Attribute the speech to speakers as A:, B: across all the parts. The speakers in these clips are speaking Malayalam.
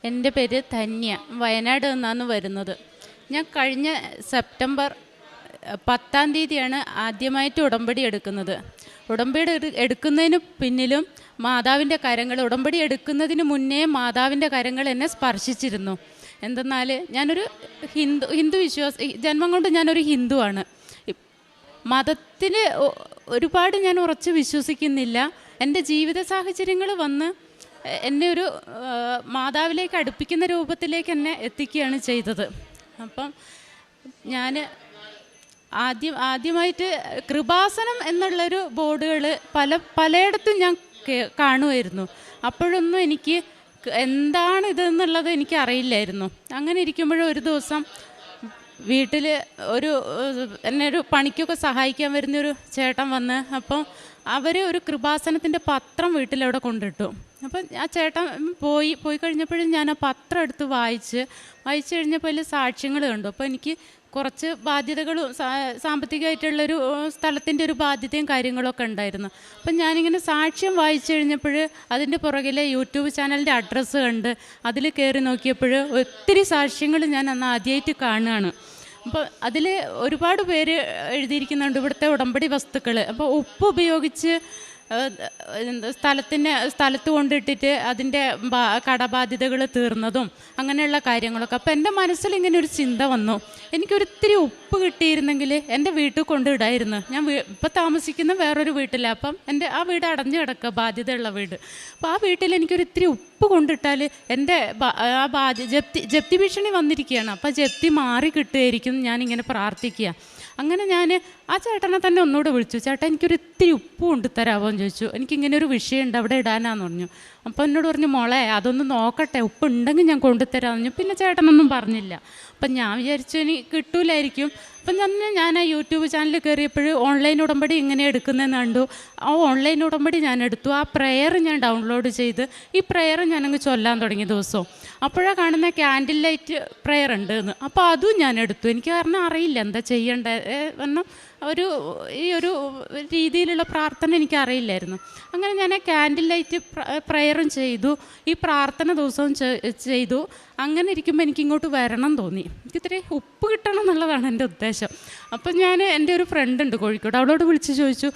A: എൻ്റെ പേര് ധന്യ. വയനാട് നിന്നാണ് വരുന്നത്. ഞാൻ കഴിഞ്ഞ സെപ്റ്റംബർ 10-ാം തീയതിയാണ് ആദ്യമായിട്ട് ഉടമ്പടി എടുക്കുന്നത്. ഉടമ്പടി എടുക്കുന്നതിന് പിന്നിലും മാതാവിൻ്റെ കരങ്ങൾ, ഉടമ്പടി എടുക്കുന്നതിന് മുന്നേ മാതാവിൻ്റെ കരങ്ങൾ എന്നെ സ്പർശിച്ചിരുന്നു. എന്തെന്നാൽ ഞാനൊരു ഹിന്ദു വിശ്വാസി, ജന്മം കൊണ്ട് ഞാനൊരു ഹിന്ദുവാണ്. മതത്തിൽ ഒരുപാട് ഞാൻ ഉറച്ച് വിശ്വസിക്കുന്നില്ല. എൻ്റെ ജീവിത സാഹചര്യങ്ങൾ വന്ന് എന്നെ ഒരു മാതാവിലേക്ക് അടുപ്പിക്കുന്ന രൂപത്തിലേക്ക് എന്നെ എത്തിക്കുകയാണ് ചെയ്തത്. അപ്പം ഞാൻ ആദ്യമായിട്ട് കൃപാസനം എന്നുള്ളൊരു ബോർഡുകൾ പലയിടത്തും ഞാൻ കാണുമായിരുന്നു. അപ്പോഴൊന്നും എനിക്ക് എന്താണ് ഇതെന്നുള്ളത് എനിക്ക് അറിയില്ലായിരുന്നു. അങ്ങനെ ഇരിക്കുമ്പോഴും ഒരു ദിവസം വീട്ടിൽ എന്നെ ഒരു പണിക്കൊക്കെ സഹായിക്കാൻ വരുന്നൊരു ചേട്ടൻ വന്ന്, അപ്പോൾ അവർ ഒരു കൃപാസനത്തിൻ്റെ പത്രം വീട്ടിലവിടെ കൊണ്ടിട്ടു. അപ്പം ആ ചേട്ടൻ പോയി കഴിഞ്ഞപ്പോഴും ഞാൻ ആ പത്രം എടുത്ത് വായിച്ച് കഴിഞ്ഞപ്പോൾ അതിൽ സാക്ഷ്യങ്ങൾ കണ്ടു. അപ്പോൾ എനിക്ക് കുറച്ച് ബാധ്യതകളും സാമ്പത്തികമായിട്ടുള്ളൊരു സ്ഥലത്തിൻ്റെ ഒരു ബാധ്യതയും കാര്യങ്ങളൊക്കെ ഉണ്ടായിരുന്നു. അപ്പം ഞാനിങ്ങനെ സാക്ഷ്യം വായിച്ചു കഴിഞ്ഞപ്പോൾ അതിൻ്റെ പുറകിലെ യൂട്യൂബ് ചാനലിൻ്റെ അഡ്രസ്സ് കണ്ട് അതിൽ കയറി നോക്കിയപ്പോൾ ഒത്തിരി സാക്ഷ്യങ്ങൾ ഞാൻ അന്ന് ആദ്യമായിട്ട് കാണുകയാണ്. അപ്പോൾ അതിൽ ഒരുപാട് പേര് എഴുതിയിരിക്കുന്നുണ്ട് ഇവിടുത്തെ ഉടമ്പടി വസ്തുക്കൾ. അപ്പോൾ ഉപ്പ് ഉപയോഗിച്ച് സ്ഥലത്ത് കൊണ്ടിട്ടിട്ട് അതിൻ്റെ കടബാധ്യതകൾ തീർന്നതും അങ്ങനെയുള്ള കാര്യങ്ങളൊക്കെ. അപ്പോൾ എൻ്റെ മനസ്സിൽ ഇങ്ങനെ ഒരു ചിന്ത വന്നു, എനിക്കൊരിത്തിരി ഉപ്പ് കിട്ടിയിരുന്നെങ്കിൽ എൻ്റെ വീട്ടിൽ കൊണ്ടിടായിരുന്നു. ഞാൻ ഇപ്പം താമസിക്കുന്ന വേറൊരു വീട്ടിലാണ്. അപ്പം എൻ്റെ ആ വീട് അടഞ്ഞു കിടക്കുക, ബാധ്യതയുള്ള വീട്. അപ്പോൾ ആ വീട്ടിൽ എനിക്കൊരിത്തിരി ഉപ്പ് കൊണ്ടിട്ടാൽ എൻ്റെ ആ ജപ്തി ഭീഷണി വന്നിരിക്കുകയാണ്. അപ്പോൾ ജപ്തി മാറി കിട്ടുമായിരിക്കും ഞാനിങ്ങനെ പ്രാർത്ഥിക്കുക. അങ്ങനെ ഞാൻ ആ ചേട്ടനെ തന്നെ ഒന്നുകൂടെ വിളിച്ചു, ചേട്ടാ എനിക്കൊരു ഇത്തിരി ഉപ്പ് കൊണ്ടുതരാമോ എന്ന് ചോദിച്ചു. എനിക്കിങ്ങനെ ഒരു വിഷയമുണ്ട്, അവിടെ ഇടാനാന്ന് പറഞ്ഞു. അപ്പോൾ എന്നോട് പറഞ്ഞു, മോളെ അതൊന്ന് നോക്കട്ടെ, ഉപ്പ് ഉണ്ടെങ്കിൽ ഞാൻ കൊണ്ടുതരാമെന്ന് പറഞ്ഞു. പിന്നെ ചേട്ടനൊന്നും പറഞ്ഞില്ല. അപ്പം ഞാൻ വിചാരിച്ചു ഇനി കിട്ടൂലായിരിക്കും. അപ്പം ഞാൻ ആ യൂട്യൂബ് ചാനലിൽ കയറിയപ്പോൾ ഓൺലൈൻ ഉടമ്പടി ഇങ്ങനെ എടുക്കുന്നതെന്ന് കണ്ടു. ആ ഓൺലൈൻ ഉടമ്പടി ഞാൻ എടുത്തു. ആ പ്രെയർ ഞാൻ ഡൗൺലോഡ് ചെയ്ത് ഈ പ്രെയർ ഞാനങ്ങ് ചൊല്ലാൻ തുടങ്ങിയ ദിവസവും അപ്പോഴാണ് കാണുന്ന ക്യാൻഡിൽ ലൈറ്റ് പ്രെയർ ഉണ്ട് എന്ന്. അപ്പോൾ അതും ഞാൻ എടുത്തു. എനിക്ക് കാരണം അറിയില്ല എന്താ ചെയ്യേണ്ടത്, കാരണം ഈ ഒരു രീതിയിലുള്ള പ്രാർത്ഥന എനിക്കറിയില്ലായിരുന്നു. അങ്ങനെ ഞാൻ ക്യാൻഡിൽ ലൈറ്റ് പ്രെയറും ചെയ്തു, ഈ പ്രാർത്ഥന ദിവസവും ചെയ്തു. അങ്ങനെ ഇരിക്കുമ്പോൾ എനിക്കിങ്ങോട്ട് വരണം തോന്നി. എനിക്ക് ഇത്രയും ഉപ്പ് കിട്ടണം എന്നുള്ളതാണ് എൻ്റെ ഉദ്ദേശം. അപ്പം ഞാൻ എൻ്റെ ഒരു ഫ്രണ്ട് ഉണ്ട് കോഴിക്കോട്, അവളോട് വിളിച്ച് ചോദിച്ചു,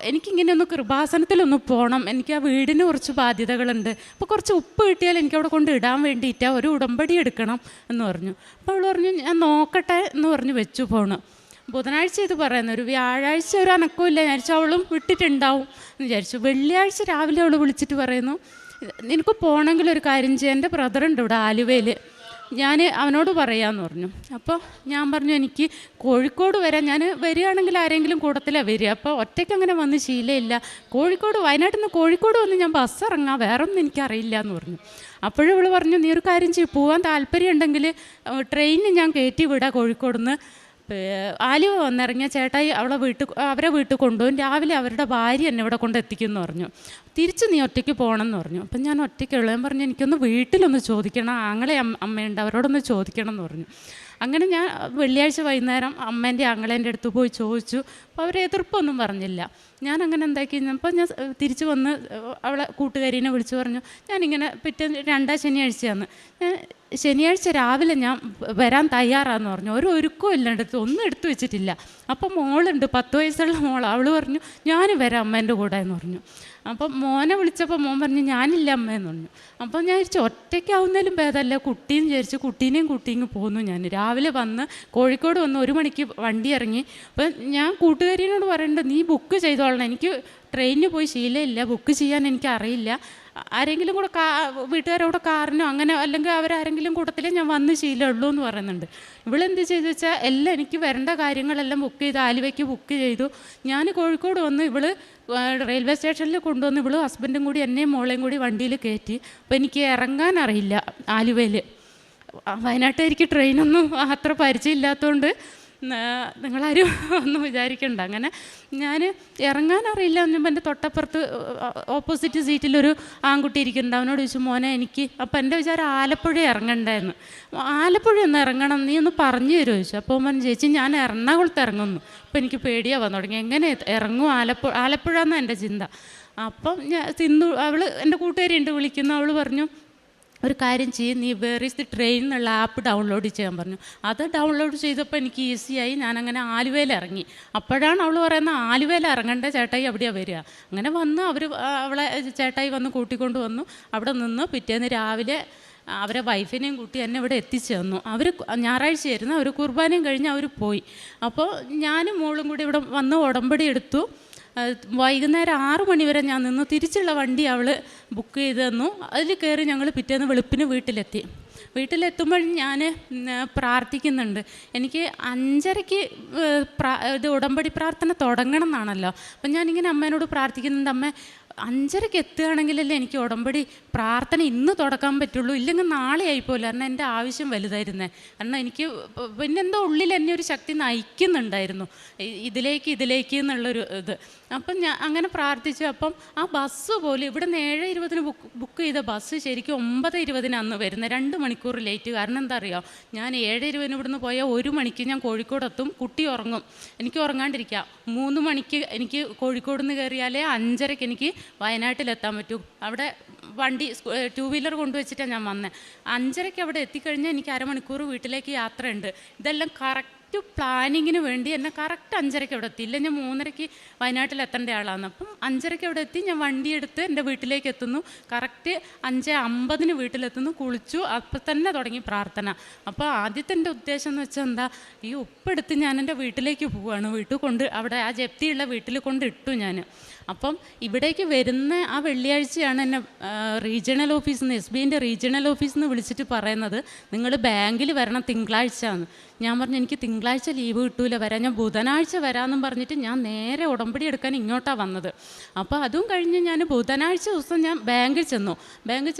A: എനിക്കിങ്ങനെ ഒന്ന് കൃപാസനത്തിലൊന്ന് പോകണം, എനിക്ക് ആ വീടിന് കുറച്ച് ബാധ്യതകളുണ്ട്, അപ്പോൾ കുറച്ച് ഉപ്പ് കിട്ടിയാൽ എനിക്കവിടെ കൊണ്ട് ഇടാൻ വേണ്ടിയിട്ടാണ്, ഒരു ഉടമ്പടി എടുക്കണം എന്ന് പറഞ്ഞു. അപ്പോൾ അവൾ പറഞ്ഞു ഞാൻ നോക്കട്ടെ എന്ന് പറഞ്ഞ് വെച്ചു ഫോണ്. ബുധനാഴ്ച ഇത് പറയുന്നത്, ഒരു വ്യാഴാഴ്ച ഒരു അനക്കമില്ല, വിചാരിച്ചു അവളും വിട്ടിട്ടുണ്ടാവും എന്ന് വിചാരിച്ചു. വെള്ളിയാഴ്ച രാവിലെ അവൾ വിളിച്ചിട്ട് പറയുന്നു, നിനക്ക് പോകണമെങ്കിൽ ഒരു കാര്യം ചെയ്യാം, എൻ്റെ ബ്രദറുണ്ട് ഇവിടെ ആലുവയിൽ, ഞാൻ അവനോട് പറയാമെന്ന് പറഞ്ഞു. അപ്പോൾ ഞാൻ പറഞ്ഞു എനിക്ക് കോഴിക്കോട് വരാം, ഞാൻ വരികയാണെങ്കിൽ ആരെങ്കിലും കൂട്ടത്തിലാണ് വരിക, അപ്പോൾ ഒറ്റയ്ക്ക് അങ്ങനെ വന്ന് ശീലമില്ല, വയനാട്ടിൽ നിന്ന് കോഴിക്കോട് വന്ന് ഞാൻ ബസ് ഇറങ്ങാം, വേറെ ഒന്നും എനിക്കറിയില്ല എന്ന് പറഞ്ഞു. അപ്പോഴും ഇവൾ പറഞ്ഞു, നീ ഒരു കാര്യം ചെയ്യും, പോകാൻ താല്പര്യം ഉണ്ടെങ്കിൽ ട്രെയിനിന് ഞാൻ കയറ്റി വിടാം കോഴിക്കോട് നിന്ന്, ആലുവ വന്നിറങ്ങിയ ചേട്ടായി അവരെ വീട്ടിൽ കൊണ്ടുപോകും, രാവിലെ അവരുടെ ഭാര്യ എന്നെ ഇവിടെ കൊണ്ട് എത്തിക്കുമെന്ന് പറഞ്ഞു, തിരിച്ച് നീ ഒറ്റയ്ക്ക് പോകണമെന്ന് പറഞ്ഞു. അപ്പം ഞാൻ ഒറ്റയ്ക്കുള്ള, ഞാൻ പറഞ്ഞു എനിക്കൊന്ന് വീട്ടിലൊന്ന് ചോദിക്കണം, ആങ്ങളെ അമ്മയുണ്ട് അവരോടൊന്ന് ചോദിക്കണം എന്ന് പറഞ്ഞു. അങ്ങനെ ഞാൻ വെള്ളിയാഴ്ച വൈകുന്നേരം അമ്മേൻ്റെ ആങ്ങളേൻ്റെ അടുത്ത് പോയി ചോദിച്ചു. അപ്പോൾ അവർ എതിർപ്പൊന്നും പറഞ്ഞില്ല. ഞാൻ അങ്ങനെ എന്താക്കി, അപ്പോൾ ഞാൻ തിരിച്ച് വന്ന് അവളെ കൂട്ടുകാരീനെ വിളിച്ച് പറഞ്ഞു, ഞാനിങ്ങനെ രണ്ടാം ശനിയാഴ്ചയാണ്, ശനിയാഴ്ച രാവിലെ ഞാൻ വരാൻ തയ്യാറാന്ന് പറഞ്ഞു. ഒരു ഒരുക്കവും ഇല്ല, ഒന്നും എടുത്തു വെച്ചിട്ടില്ല. അപ്പം മോളുണ്ട് 10 വയസ്സുള്ള മോൾ, അവൾ പറഞ്ഞു ഞാൻ വരാം അമ്മേൻ്റെ കൂടെ എന്ന് പറഞ്ഞു. അപ്പം മോനെ വിളിച്ചപ്പോൾ മോൻ പറഞ്ഞു ഞാനില്ല അമ്മയെന്ന് പറഞ്ഞു. അപ്പം ഞാൻ വിചാരിച്ചു ഒറ്റയ്ക്കാവുന്നതിലും ഭേദമല്ല കുട്ടീന്ന് വിചാരിച്ചു, കുട്ടീനെയും കൂട്ടിങ്ങ് പോന്നു. ഞാൻ രാവിലെ വന്ന് കോഴിക്കോട് വന്ന് 1 മണിക്ക് വണ്ടി ഇറങ്ങി. അപ്പം ഞാൻ കൂട്ടുകാരിനോട് പറയേണ്ടത് നീ ബുക്ക് ചെയ്തോളണം, എനിക്ക് ട്രെയിനിന് പോയി ശീലമില്ല, ബുക്ക് ചെയ്യാൻ എനിക്ക് അറിയില്ല, ആരെങ്കിലും കൂടെ വീട്ടുകാരോടെ കാറിനോ അങ്ങനെ അല്ലെങ്കിൽ അവരാരെങ്കിലും കൂട്ടത്തിലേ ഞാൻ വന്ന് ശീലമുള്ളൂ എന്ന് പറയുന്നുണ്ട്. ഇവളെന്ത് ചെയ്തു വെച്ചാൽ എല്ലാം എനിക്ക് വരേണ്ട കാര്യങ്ങളെല്ലാം ബുക്ക് ചെയ്ത് ആലുവയ്ക്ക് ബുക്ക് ചെയ്തു. ഞാൻ കോഴിക്കോട് വന്ന് ഇവള് റെയിൽവേ സ്റ്റേഷനിൽ കൊണ്ടുവന്ന് ഇവളും ഹസ്ബൻഡും കൂടി എന്നെയും മോളെയും കൂടി വണ്ടിയിൽ കയറ്റി. അപ്പോൾ എനിക്ക് ഇറങ്ങാൻ അറിയില്ല ആലുവയിൽ, വയനാട്ടുകാർക്ക് ട്രെയിനൊന്നും അത്ര പരിചയമില്ലാത്തതുകൊണ്ട് നിങ്ങളാരും ഒന്നും വിചാരിക്കണ്ട. അങ്ങനെ ഞാൻ ഇറങ്ങാനറിയില്ല എന്നപ്പോൾ എൻ്റെ തൊട്ടപ്പുറത്ത് ഓപ്പോസിറ്റ് സീറ്റിലൊരു ആൺകുട്ടി ഇരിക്കുന്നുണ്ട്. അവനോട് ചോദിച്ചു മോനെ എനിക്ക്, അപ്പോൾ എൻ്റെ വിചാരം ആലപ്പുഴ ഇറങ്ങണ്ടായിരുന്നു, ആലപ്പുഴ ഒന്ന് ഇറങ്ങണം നീ ഒന്ന് പറഞ്ഞു തരുമോ ചോദിച്ചു. അപ്പോൾ അവൻ ചേച്ചി ഞാൻ എറണാകുളത്ത് ഇറങ്ങുന്നു. അപ്പോൾ എനിക്ക് പേടിയാണ് വന്നു തുടങ്ങി, എങ്ങനെ ഇറങ്ങും ആലപ്പുഴ എന്നാണ് എൻ്റെ ചിന്ത. അപ്പം ഞാൻ അവൾ എൻ്റെ കൂട്ടുകാരി ഉണ്ട് വിളിക്കുന്നു, അവൾ പറഞ്ഞു ഒരു കാര്യം ചെയ്യും, നീ വേർ ഈസ് ദി ട്രെയിൻ എന്നുള്ള ആപ്പ് ഡൗൺലോഡ് ചെയ്യാൻ പറഞ്ഞു. അത് ഡൗൺലോഡ് ചെയ്തപ്പോൾ എനിക്ക് ഈസിയായി. ഞാനങ്ങനെ ആലുവയിൽ ഇറങ്ങി. അപ്പോഴാണ് അവൾ പറയുന്നത് ആലുവയിൽ ഇറങ്ങേണ്ട ചേട്ടായി അവിടെയാണ് വരിക. അങ്ങനെ വന്ന് അവളെ ചേട്ടായി വന്ന് കൂട്ടിക്കൊണ്ട് വന്നു. അവിടെ നിന്ന് പിറ്റേന്ന് രാവിലെ അവരെ വൈഫിനെയും കൂട്ടി എന്നെ ഇവിടെ എത്തിച്ചു തന്നു. അവർ ഞായറാഴ്ചയായിരുന്നു, അവർ കുർബാനയും കഴിഞ്ഞ് അവർ പോയി. അപ്പോൾ ഞാനും മോളും കൂടി ഇവിടെ വന്ന് ഉടമ്പടി എടുത്തു. വൈകുന്നേരം 6 മണി വരെ ഞാൻ നിന്നു. തിരിച്ചുള്ള വണ്ടി അവൾ ബുക്ക് ചെയ്ത് തന്നു. അതിൽ കയറി ഞങ്ങൾ പിറ്റേന്ന് വെളുപ്പിന് വീട്ടിലെത്തുമ്പോൾ ഞാൻ പ്രാർത്ഥിക്കുന്നുണ്ട്. എനിക്ക് 5:30 ഇത് ഉടമ്പടി പ്രാർത്ഥന തുടങ്ങണം എന്നാണല്ലോ. അപ്പം ഞാനിങ്ങനെ അമ്മേനോട് പ്രാർത്ഥിക്കുന്നുണ്ട്, അമ്മ 5:30 എത്തുകയാണെങ്കിലല്ലേ എനിക്ക് ഉടമ്പടി പ്രാർത്ഥന ഇന്ന് തുടക്കാൻ പറ്റുള്ളൂ, ഇല്ലെങ്കിൽ നാളെ ആയിപ്പോയില്ല. കാരണം എൻ്റെ ആവശ്യം വലുതായിരുന്നേ. കാരണം എനിക്ക് പിന്നെന്തോ ഉള്ളിൽ എന്നെ ഒരു ശക്തി നയിക്കുന്നുണ്ടായിരുന്നു ഇതിലേക്ക് എന്നുള്ളൊരു ഇത്. അപ്പം ഞാൻ അങ്ങനെ പ്രാർത്ഥിച്ചു. അപ്പം ആ ബസ് പോലും ഇവിടുന്ന് 7:20 ബുക്ക് ചെയ്ത ബസ് ശരിക്കും 9:20 അന്ന് വരുന്നത്, 2 മണിക്കൂർ ലേറ്റ്. കാരണം എന്താ അറിയോ, ഞാൻ 7:20 ഇവിടുന്ന് പോയാൽ 1 മണിക്ക് ഞാൻ കോഴിക്കോടെത്തും. കുട്ടി ഉറങ്ങും, എനിക്ക് ഉറങ്ങാണ്ടിരിക്കാം. 3 മണിക്ക് എനിക്ക് കോഴിക്കോട് നിന്ന് കയറിയാലേ 5:30 എനിക്ക് വയനാട്ടിലെത്താൻ പറ്റൂ. അവിടെ വണ്ടി 2 വീലർ കൊണ്ടുവച്ചിട്ടാണ് ഞാൻ വന്നത്. 5:30 അവിടെ എത്തിക്കഴിഞ്ഞാൽ എനിക്ക് അരമണിക്കൂർ വീട്ടിലേക്ക് യാത്രയുണ്ട്. ഇതെല്ലാം കറക്റ്റ് പ്ലാനിങ്ങിന് വേണ്ടി എന്നെ കറക്റ്റ് 5:30 അവിടെ എത്തി. ഇല്ല, ഞാൻ 3:30 വയനാട്ടിലെത്തേണ്ട ആളാണ്. അപ്പം 5:30 അവിടെ എത്തി. ഞാൻ വണ്ടിയെടുത്ത് എൻ്റെ വീട്ടിലേക്ക് എത്തുന്നു. കറക്റ്റ് 5:50 വീട്ടിലെത്തുന്നു. കുളിച്ചു. അപ്പം തന്നെ തുടങ്ങി പ്രാർത്ഥന. അപ്പോൾ ആദ്യത്തെ എൻ്റെ ഉദ്ദേശം എന്ന് വെച്ചാൽ എന്താ, ഈ ഉപ്പെടുത്ത് ഞാൻ എൻ്റെ വീട്ടിലേക്ക് പോവുകയാണ്. വീട്ടിൽ കൊണ്ട് അവിടെ ആ ജപ്തിയുള്ള വീട്ടിൽ കൊണ്ട് ഇട്ടു ഞാൻ. അപ്പം ഇവിടേക്ക് വരുന്ന ആ വെള്ളിയാഴ്ചയാണ് എന്നെ റീജിയണൽ ഓഫീസിൽ നിന്ന്, SBIൻ്റെ റീജിയണൽ ഓഫീസിൽ നിന്ന് വിളിച്ചിട്ട് പറയുന്നത്, നിങ്ങൾ ബാങ്കിൽ വരണം തിങ്കളാഴ്ച ആണ്. ഞാൻ പറഞ്ഞു എനിക്ക് തിങ്കളാഴ്ച ലീവ് കിട്ടൂല, വരാൻ ഞാൻ ബുധനാഴ്ച വരാമെന്നും പറഞ്ഞിട്ട് ഞാൻ നേരെ ഉടമ്പടി എടുക്കാൻ ഇങ്ങോട്ടാണ് വന്നത്. അപ്പോൾ അതും കഴിഞ്ഞ് ഞാൻ ബുധനാഴ്ച ദിവസം ഞാൻ ബാങ്കിൽ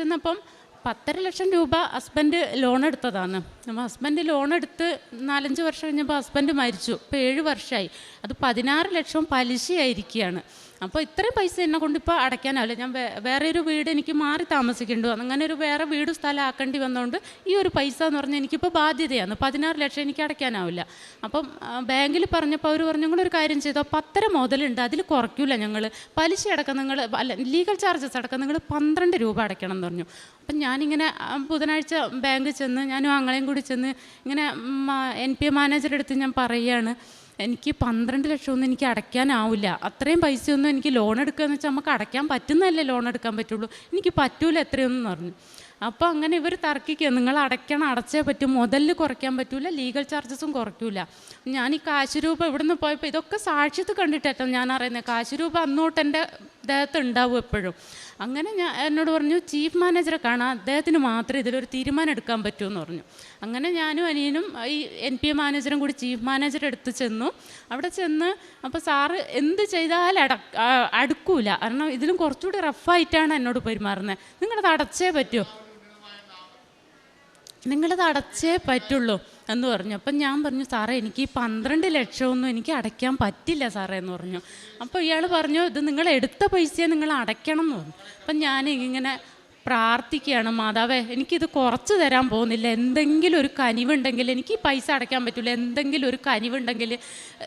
A: ചെന്നപ്പം 10.5 ലക്ഷം രൂപ ഹസ്ബൻഡ് ലോൺ എടുത്തതാണ്. അപ്പോൾ ഹസ്ബൻഡ് ലോൺ എടുത്ത് 4-5 വർഷം കഴിഞ്ഞപ്പോൾ ഹസ്ബൻഡ് മരിച്ചു. ഇപ്പോൾ 7 വർഷമായി. അത് 16 ലക്ഷം പലിശയായിരിക്കുകയാണ്. അപ്പോൾ ഇത്രയും പൈസ എന്നെ കൊണ്ട് ഇപ്പോൾ അടയ്ക്കാനാവില്ല. ഞാൻ വേറെ ഒരു വീട് എനിക്ക് മാറി താമസിക്കേണ്ടി വന്നു. അങ്ങനെ ഒരു വേറെ വീട് സ്ഥലം ആക്കേണ്ടി വന്നതുകൊണ്ട് ഈ ഒരു പൈസ എന്ന് പറഞ്ഞാൽ എനിക്കിപ്പോൾ ബാധ്യതയാണ്. 16 ലക്ഷം എനിക്ക് അടയ്ക്കാനാവില്ല. അപ്പം ബാങ്കിൽ പറഞ്ഞപ്പോൾ അവർ പറഞ്ഞു, നിങ്ങളൊരു കാര്യം ചെയ്തോ, 10.5 മുതലുണ്ട്, അതിൽ കുറയ്ക്കില്ല ഞങ്ങൾ. പലിശ അടക്കം നിങ്ങൾ ലീഗൽ ചാർജസ് അടക്കം നിങ്ങൾ 12 രൂപ അടയ്ക്കണം എന്ന് പറഞ്ഞു. അപ്പം ഞാനിങ്ങനെ ബുധനാഴ്ച ബാങ്കിൽ ചെന്ന് ഞാനും ആങ്ങളെയും കൂടി ചെന്ന് ഇങ്ങനെ NPA മാനേജറുടെ അടുത്ത് ഞാൻ പറയുകയാണ്, എനിക്ക് 12 ലക്ഷമൊന്നും എനിക്ക് അടയ്ക്കാനാവില്ല. അത്രയും പൈസയൊന്നും എനിക്ക് ലോൺ എടുക്കുകയെന്ന് വെച്ചാൽ നമുക്ക് അടയ്ക്കാൻ പറ്റുന്നതല്ലേ ലോൺ എടുക്കാൻ പറ്റുള്ളൂ, എനിക്ക് പറ്റൂല എത്രയൊന്നും പറഞ്ഞു. അപ്പോൾ അങ്ങനെ ഇവർ തർക്കിക്കുക, നിങ്ങൾ അടച്ചേ പറ്റും, മുതലിൽ കുറയ്ക്കാൻ പറ്റൂല, ലീഗൽ ചാർജസും കുറയ്ക്കൂല. ഞാൻ ഈ കാശ് രൂപ ഇവിടുന്ന് പോയപ്പോൾ ഇതൊക്കെ സാക്ഷ്യത്ത് കണ്ടിട്ടോ ഞാൻ അറിയുന്നത്, കാശ് രൂപ അന്നോട്ട് എൻ്റെ ദേഹത്ത് ഉണ്ടാവും എപ്പോഴും. അങ്ങനെ ഞാൻ എന്നോട് പറഞ്ഞു, ചീഫ് മാനേജറെ കാണാം, അദ്ദേഹത്തിന് മാത്രമേ ഇതിലൊരു തീരുമാനം എടുക്കാൻ പറ്റുമെന്ന് പറഞ്ഞു. അങ്ങനെ ഞാനും അനിയനും ഈ NPA മാനേജറും കൂടി ചീഫ് മാനേജറെ അടുത്ത് ചെന്നു. അവിടെ ചെന്ന് അപ്പോൾ സാറ് എന്ത് ചെയ്താലും അടുക്കൂല, കാരണം ഇതിലും കുറച്ചുകൂടി റഫായിട്ടാണ് എന്നോട് പെരുമാറുന്നത്. നിങ്ങളത് അടച്ചേ പറ്റുള്ളൂ എന്ന് പറഞ്ഞു. അപ്പം ഞാൻ പറഞ്ഞു, സാറേ എനിക്ക് ഈ 12 ലക്ഷമൊന്നും എനിക്ക് അടയ്ക്കാൻ പറ്റില്ല സാറേ എന്ന് പറഞ്ഞു. അപ്പോൾ ഇയാൾ പറഞ്ഞു, ഇത് നിങ്ങൾ എടുത്ത പൈസയെ നിങ്ങൾ അടയ്ക്കണം എന്ന് പറഞ്ഞു. അപ്പം ഞാൻ ഇങ്ങനെ പ്രാർത്ഥിക്കുകയാണ്, മാതാവേ എനിക്കിത് കുറച്ച് തരാൻ പോകുന്നില്ല, എന്തെങ്കിലും ഒരു കനിവുണ്ടെങ്കിൽ, എനിക്ക് ഈ പൈസ അടയ്ക്കാൻ പറ്റില്ല, എന്തെങ്കിലും ഒരു കനിവുണ്ടെങ്കിൽ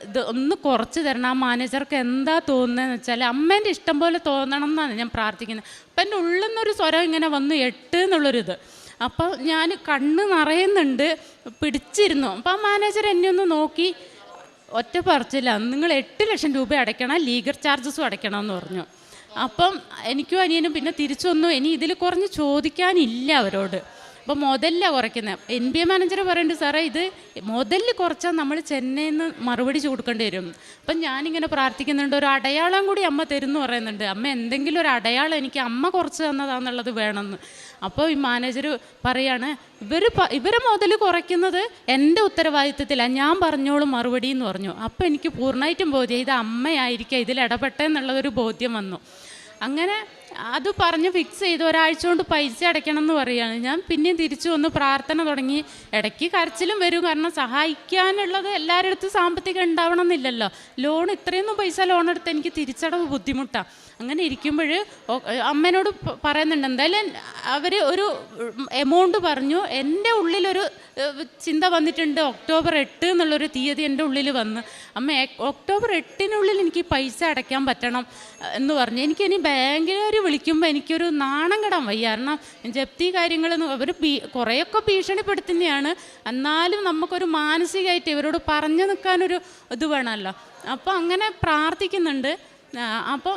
A: ഇത് ഒന്ന് കുറച്ച് തരണം. ആ മാനേജർക്ക് എന്താ തോന്നുന്നതെന്ന് വെച്ചാൽ അമ്മേൻ്റെ ഇഷ്ടം പോലെ തോന്നണം എന്നാണ് ഞാൻ പ്രാർത്ഥിക്കുന്നത്. അപ്പം എൻ്റെ ഉള്ളിൽ നിന്നൊരു സ്വരം ഇങ്ങനെ വന്നു, 8 എന്നുള്ളൊരിത്. അപ്പോൾ ഞാൻ കണ്ണ് നിറയുന്നുണ്ട്, പിടിച്ചിരുന്നു. അപ്പോൾ ആ മാനേജർ എന്നെ ഒന്ന് നോക്കി, ഒറ്റ പറച്ചില്ല, നിങ്ങൾ 8 ലക്ഷം രൂപ അടയ്ക്കണം, ലീഗൽ ചാർജസും അടയ്ക്കണമെന്ന് പറഞ്ഞു. അപ്പം എനിക്കും അനിയനും പിന്നെ തിരിച്ചൊന്നും ഇനി ഇതിൽ കുറഞ്ഞ് ചോദിക്കാനില്ല അവരോട്. അപ്പോൾ മുതലിലാണ് കുറയ്ക്കുന്നത്. NPA മാനേജർ പറയുന്നുണ്ട്, സാറേ ഇത് മുതലിൽ കുറച്ചാൽ നമ്മൾ ചെന്നൈയിൽ നിന്ന് മറുപടി കൊടുക്കേണ്ടി വരും. അപ്പം ഞാനിങ്ങനെ പ്രാർത്ഥിക്കുന്നുണ്ട്, ഒരു അടയാളം കൂടി അമ്മ തരുമെന്ന് പറയുന്നുണ്ട്. അമ്മ എന്തെങ്കിലും ഒരു അടയാളം എനിക്ക് അമ്മ കുറച്ച് തന്നതാണെന്നുള്ളത് വേണമെന്ന്. അപ്പോൾ ഈ മാനേജർ പറയാണ്, ഇവർ മുതൽ കുറയ്ക്കുന്നത് എൻ്റെ ഉത്തരവാദിത്വത്തിലാണ്, ഞാൻ പറഞ്ഞോളും മറുപടി എന്ന് പറഞ്ഞു. അപ്പോൾ എനിക്ക് പൂർണ്ണമായിട്ടും ബോധ്യം ഇത് അമ്മയായിരിക്കാം ഇതിൽ ഇടപെട്ടെന്നുള്ളതൊരു ബോധ്യം വന്നു. അങ്ങനെ അത് പറഞ്ഞ് ഫിക്സ് ചെയ്ത് ഒരാഴ്ച കൊണ്ട് പൈസ അടയ്ക്കണം എന്ന് പറയുകയാണ്. ഞാൻ പിന്നെയും തിരിച്ചു വന്ന് പ്രാർത്ഥന തുടങ്ങി. ഇടയ്ക്ക് കരച്ചിലും വരും, കാരണം സഹായിക്കാനുള്ളത് എല്ലാവരുടെ അടുത്തും സാമ്പത്തികം ഉണ്ടാവണം എന്നില്ലല്ലോ. ലോൺ ഇത്രയൊന്നും പൈസ ലോൺ എടുത്ത് എനിക്ക് തിരിച്ചടവ് ബുദ്ധിമുട്ടാണ്. അങ്ങനെ ഇരിക്കുമ്പോൾ അമ്മേനോട് പറയുന്നുണ്ട്, എന്തായാലും അവർ ഒരു എമൗണ്ട് പറഞ്ഞു. എൻ്റെ ഉള്ളിലൊരു ചിന്ത വന്നിട്ടുണ്ട്, ഒക്ടോബർ 8 എന്നുള്ളൊരു തീയതി എൻ്റെ ഉള്ളിൽ വന്ന്, അമ്മ ഒക്ടോബർ 8-നുള്ളിൽ എനിക്ക് പൈസ അടയ്ക്കാൻ പറ്റണം എന്ന് പറഞ്ഞു. എനിക്കിനി ബാങ്കുകാർ വിളിക്കുമ്പോൾ എനിക്കൊരു നാണം കെടാൻ വയ്യ. കാരണം ജപ്തി കാര്യങ്ങളൊന്നും അവർ കുറേയൊക്കെ ഭീഷണിപ്പെടുത്തുന്നതാണ്, എന്നാലും നമുക്കൊരു മാനസികമായിട്ട് ഇവരോട് പറഞ്ഞു നിൽക്കാനൊരു ഇത് വേണമല്ലോ. അപ്പോൾ അങ്ങനെ പ്രാർത്ഥിക്കുന്നുണ്ട്. അപ്പോൾ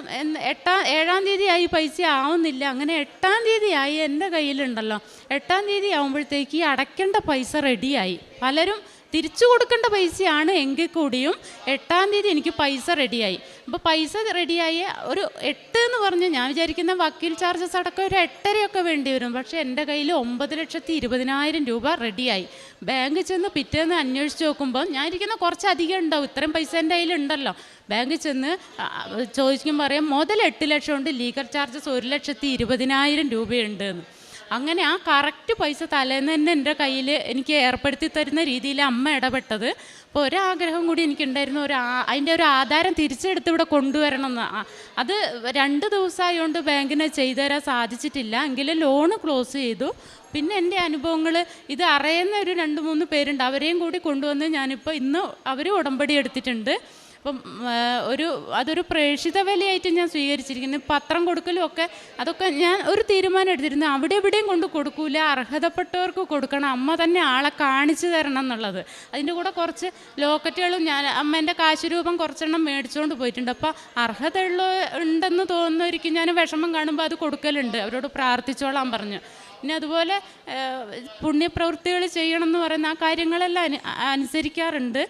A: 7-ാം തീയതി ആയി, പൈസ ആവുന്നില്ല. അങ്ങനെ 8-ാം തീയതി ആയി, എൻ്റെ കയ്യിലുണ്ടല്ലോ 8-ാം തീയതി ആകുമ്പോഴത്തേക്ക് ഈ അടയ്ക്കേണ്ട പൈസ റെഡിയായി. പലരും തിരിച്ചു കൊടുക്കേണ്ട പൈസയാണ് എങ്കിൽ കൂടിയും 8-ാം തീയതി എനിക്ക് പൈസ റെഡിയായി. അപ്പോൾ പൈസ റെഡിയായി ഒരു 8 എന്ന് പറഞ്ഞ് ഞാൻ വിചാരിക്കുന്ന വക്കീൽ ചാർജസ് അടക്കം ഒരു 8.5 വേണ്ടി വരും. പക്ഷേ എൻ്റെ കയ്യിൽ 9,20,000 രൂപ റെഡിയായി. ബാങ്കിൽ ചെന്ന് പിറ്റേന്ന് അന്വേഷിച്ച് നോക്കുമ്പോൾ ഞാൻ ഇരിക്കുന്ന കുറച്ചധികം ഉണ്ടാവും, ഇത്രയും പൈസ എൻ്റെ കയ്യിലുണ്ടല്ലോ. ബാങ്കിൽ ചെന്ന് ചോദിക്കുമ്പോൾ പറയാം മുതൽ 8 ലക്ഷം ഉണ്ട്, ലീഗൽ ചാർജസ് 1,20,000 രൂപയുണ്ട് എന്ന്. അങ്ങനെ ആ കറക്റ്റ് പൈസ തലേന്ന് തന്നെ എൻ്റെ കയ്യിൽ എനിക്ക് ഏർപ്പെടുത്തി തരുന്ന രീതിയിൽ അമ്മ ഇടപെട്ടത്. അപ്പോൾ ഒരാഗ്രഹം കൂടി എനിക്കുണ്ടായിരുന്നു, അതിൻ്റെ ഒരു ആധാരം തിരിച്ചെടുത്ത് ഇവിടെ കൊണ്ടുവരണം എന്ന്. അത് 2 ദിവസമായതുകൊണ്ട് ബാങ്കിനെ ചെയ്തു തരാൻ സാധിച്ചിട്ടില്ല. എങ്കിലും ലോണ് ക്ലോസ് ചെയ്തു. പിന്നെ എൻ്റെ അനുഭവങ്ങൾ ഇത് അറിയുന്ന ഒരു 2-3 പേരുണ്ട്, അവരെയും കൂടി കൊണ്ടുവന്ന് ഞാനിപ്പോൾ ഇന്ന് അവർ ഉടമ്പടി എടുത്തിട്ടുണ്ട്. അപ്പം അതൊരു പ്രേക്ഷിത വിലയായിട്ട് ഞാൻ സ്വീകരിച്ചിരിക്കുന്നത്. പത്രം കൊടുക്കലും ഒക്കെ അതൊക്കെ ഞാൻ ഒരു തീരുമാനം എടുത്തിരുന്നു, അവിടെ എവിടെയും കൊണ്ട് കൊടുക്കൂല, അർഹതപ്പെട്ടവർക്ക് കൊടുക്കണം, അമ്മ തന്നെ ആളെ കാണിച്ചു തരണം എന്നുള്ളത്. അതിൻ്റെ കൂടെ കുറച്ച് ലോക്കറ്റുകളും ഞാൻ അമ്മേൻ്റെ കാശ് രൂപം കുറച്ചെണ്ണം മേടിച്ചുകൊണ്ട് പോയിട്ടുണ്ട്. അപ്പോൾ ഉണ്ടെന്ന് തോന്നുന്നവർക്ക് ഞാൻ വിഷമം കാണുമ്പോൾ അത് കൊടുക്കലുണ്ട്, അവരോട് പ്രാർത്ഥിച്ചോളാൻ പറഞ്ഞു. പിന്നെ അതുപോലെ പുണ്യപ്രവൃത്തികൾ ചെയ്യണം എന്ന് പറയുന്ന ആ കാര്യങ്ങളെല്ലാം അനുസരിക്കാറുണ്ട്.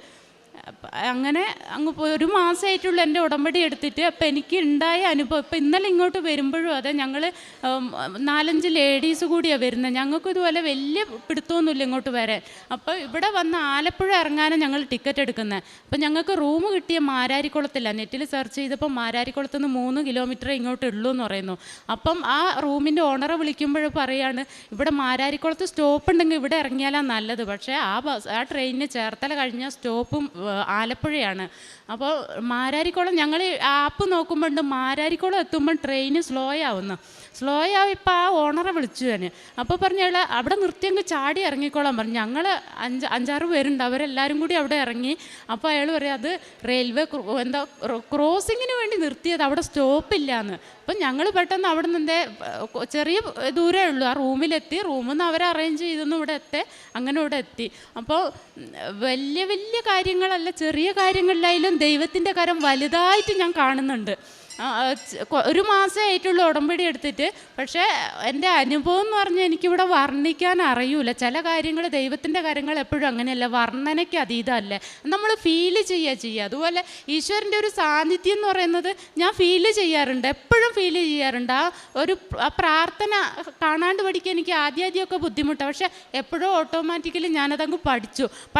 A: അങ്ങനെ അങ്ങ് 1 മാസമായിട്ടുള്ള എൻ്റെ ഉടമ്പടി എടുത്തിട്ട്. അപ്പോൾ എനിക്ക് ഉണ്ടായ അനുഭവം, ഇപ്പോൾ ഇന്നലെ ഇങ്ങോട്ട് വരുമ്പോഴും അതെ, ഞങ്ങൾ 4-5 ലേഡീസ് കൂടിയാണ് വരുന്നത്. ഞങ്ങൾക്ക് ഇതുപോലെ വലിയ പിടുത്തമൊന്നുമില്ല ഇങ്ങോട്ട് വരാൻ. അപ്പോൾ ഇവിടെ വന്ന് ആലപ്പുഴ ഇറങ്ങാനും ഞങ്ങൾ ടിക്കറ്റ് എടുക്കുന്നത്. അപ്പോൾ ഞങ്ങൾക്ക് റൂം കിട്ടിയ മാരാരിക്കുളത്തില്ല. നെറ്റിൽ സെർച്ച് ചെയ്തപ്പോൾ മാരാരിക്കുളത്ത് നിന്ന് 3 കിലോമീറ്റർ ഇങ്ങോട്ട് ഉള്ളൂ എന്ന് പറയുന്നു. അപ്പം ആ റൂമിൻ്റെ ഓണറെ വിളിക്കുമ്പോൾ പറയാണ്, ഇവിടെ മാരാരിക്കുളത്ത് സ്റ്റോപ്പ് ഉണ്ടെങ്കിൽ ഇവിടെ ഇറങ്ങിയാലാണ് നല്ലത്. പക്ഷേ ആ ട്രെയിനിന് ചേർത്തല കഴിഞ്ഞാൽ സ്റ്റോപ്പും ആലപ്പുഴയാണ്. അപ്പോൾ മാരാരിക്കുളം ഞങ്ങൾ ആപ്പ് നോക്കുമ്പോണ്ട് മാരാരിക്കുളം എത്തുമ്പോൾ ട്രെയിന് സ്ലോ ആവുന്നു. ഇപ്പോൾ ആ ഓണറെ വിളിച്ചു ഞാൻ. അപ്പോൾ പറഞ്ഞു അയാൾ അവിടെ നിർത്തിയെങ്കിൽ ചാടി ഇറങ്ങിക്കോളാൻ പറഞ്ഞു. ഞങ്ങൾ 5-6 പേരുണ്ട്, അവരെല്ലാവരും കൂടി അവിടെ ഇറങ്ങി. അപ്പോൾ അയാൾ പറയും അത് റെയിൽവേ ക്രോസിങ്ങിന് വേണ്ടി നിർത്തിയത്, അവിടെ സ്റ്റോപ്പില്ലാന്ന്. അപ്പം ഞങ്ങൾ പെട്ടെന്ന് അവിടെ നിന്ന് ചെറിയ ദൂരമേ ഉള്ളൂ, ആ റൂമിലെത്തി. റൂമിൽ നിന്ന് അവരെ അറേഞ്ച് ചെയ്തൊന്നും ഇവിടെ അങ്ങനെ ഇവിടെ എത്തി. അപ്പോൾ വലിയ വലിയ കാര്യങ്ങളല്ല, ചെറിയ കാര്യങ്ങളിലായാലും ദൈവത്തിൻ്റെ കരം വലുതായിട്ട് ഞാൻ കാണുന്നുണ്ട്. 1 മാസമായിട്ടുള്ള ഉടമ്പടി എടുത്തിട്ട്. പക്ഷേ എൻ്റെ അനുഭവം എന്ന് പറഞ്ഞാൽ എനിക്കിവിടെ വർണ്ണിക്കാൻ അറിയൂല. ചില കാര്യങ്ങൾ ദൈവത്തിൻ്റെ കാര്യങ്ങൾ എപ്പോഴും അങ്ങനെയല്ല, വർണ്ണനയ്ക്ക് അതീതമല്ലേ, നമ്മൾ ഫീല് ചെയ്യുക. അതുപോലെ ഈശ്വരൻ്റെ ഒരു സാന്നിധ്യം എന്ന് പറയുന്നത് ഞാൻ ഫീല് ചെയ്യാറുണ്ട്, എപ്പോഴും ഫീല് ചെയ്യാറുണ്ട്. ആ പ്രാർത്ഥന കാണാണ്ട് പഠിക്കാൻ എനിക്ക് ആദ്യമൊക്കെ ബുദ്ധിമുട്ടാണ്. പക്ഷേ എപ്പോഴും ഓട്ടോമാറ്റിക്കലി ഞാനതങ്ങ്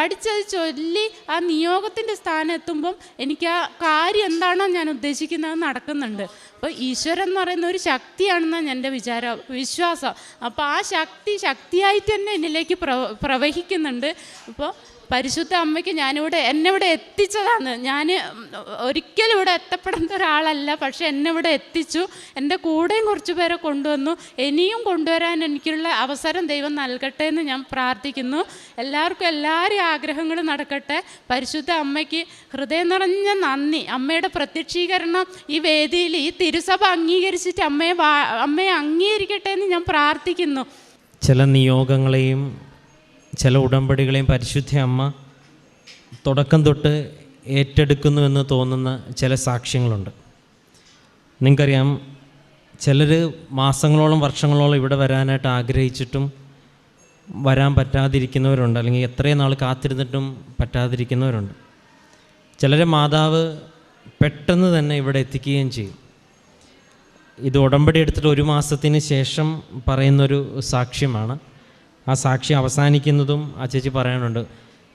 A: പഠിച്ചത് ചൊല്ലി ആ നിയോഗത്തിൻ്റെ സ്ഥാനം എത്തുമ്പം എനിക്ക് ആ കാര്യം എന്താണോ ഞാൻ ഉദ്ദേശിക്കുന്നത് നടക്കുന്നുണ്ട്. അപ്പോൾ ഈശ്വരൻ എന്ന് പറയുന്ന ഒരു ശക്തിയാണെന്നാണ് എൻ്റെ വിശ്വാസം. അപ്പോൾ ആ ശക്തിയായിട്ട് തന്നെ എന്നിലേക്ക് പ്രവഹിക്കുന്നുണ്ട്. അപ്പോൾ പരിശുദ്ധ അമ്മയ്ക്ക് എന്നെ ഇവിടെ എത്തിച്ചതാണ്. ഞാൻ ഒരിക്കലും ഇവിടെ എത്തപ്പെടേണ്ട ഒരാളല്ല, പക്ഷെ എന്നെ ഇവിടെ എത്തിച്ചു. എൻ്റെ കൂടെയും കുറച്ച് പേരെ കൊണ്ടുവന്നു. ഇനിയും കൊണ്ടുവരാൻ എനിക്കുള്ള അവസരം ദൈവം നൽകട്ടെ എന്ന് ഞാൻ പ്രാർത്ഥിക്കുന്നു. എല്ലാവരും ആഗ്രഹങ്ങളും നടക്കട്ടെ. പരിശുദ്ധ അമ്മയ്ക്ക് ഹൃദയം നിറഞ്ഞ നന്ദി. അമ്മയുടെ പ്രത്യക്ഷീകരണം ഈ വേദിയിൽ ഈ തിരുസഭ അംഗീകരിച്ചിട്ട് അമ്മയെ അംഗീകരിക്കട്ടെ എന്ന് ഞാൻ പ്രാർത്ഥിക്കുന്നു.
B: ചില നിയോഗങ്ങളെയും ചില ഉടമ്പടികളെയും പരിശുദ്ധ അമ്മ തുടക്കം തൊട്ട് ഏറ്റെടുക്കുന്നുവെന്ന് തോന്നുന്ന ചില സാക്ഷ്യങ്ങളുണ്ട്. നിങ്ങൾക്കറിയാം, ചിലർ മാസങ്ങളോളം വർഷങ്ങളോളം ഇവിടെ വരാനായിട്ട് ആഗ്രഹിച്ചിട്ടും വരാൻ പറ്റാതിരിക്കുന്നവരുണ്ട്, അല്ലെങ്കിൽ എത്രയും നാൾ കാത്തിരുന്നിട്ടും പറ്റാതിരിക്കുന്നവരുണ്ട്. ചിലരെ മാതാവ് പെട്ടെന്ന് തന്നെ ഇവിടെ എത്തിക്കുകയും ചെയ്യും. ഇത് ഉടമ്പടി എടുത്തിട്ട് 1 മാസത്തിന് ശേഷം പറയുന്നൊരു സാക്ഷ്യമാണ്. ആ സാക്ഷ്യം അവസാനിക്കുന്നതും ആ ചേച്ചി പറയാനുണ്ട്,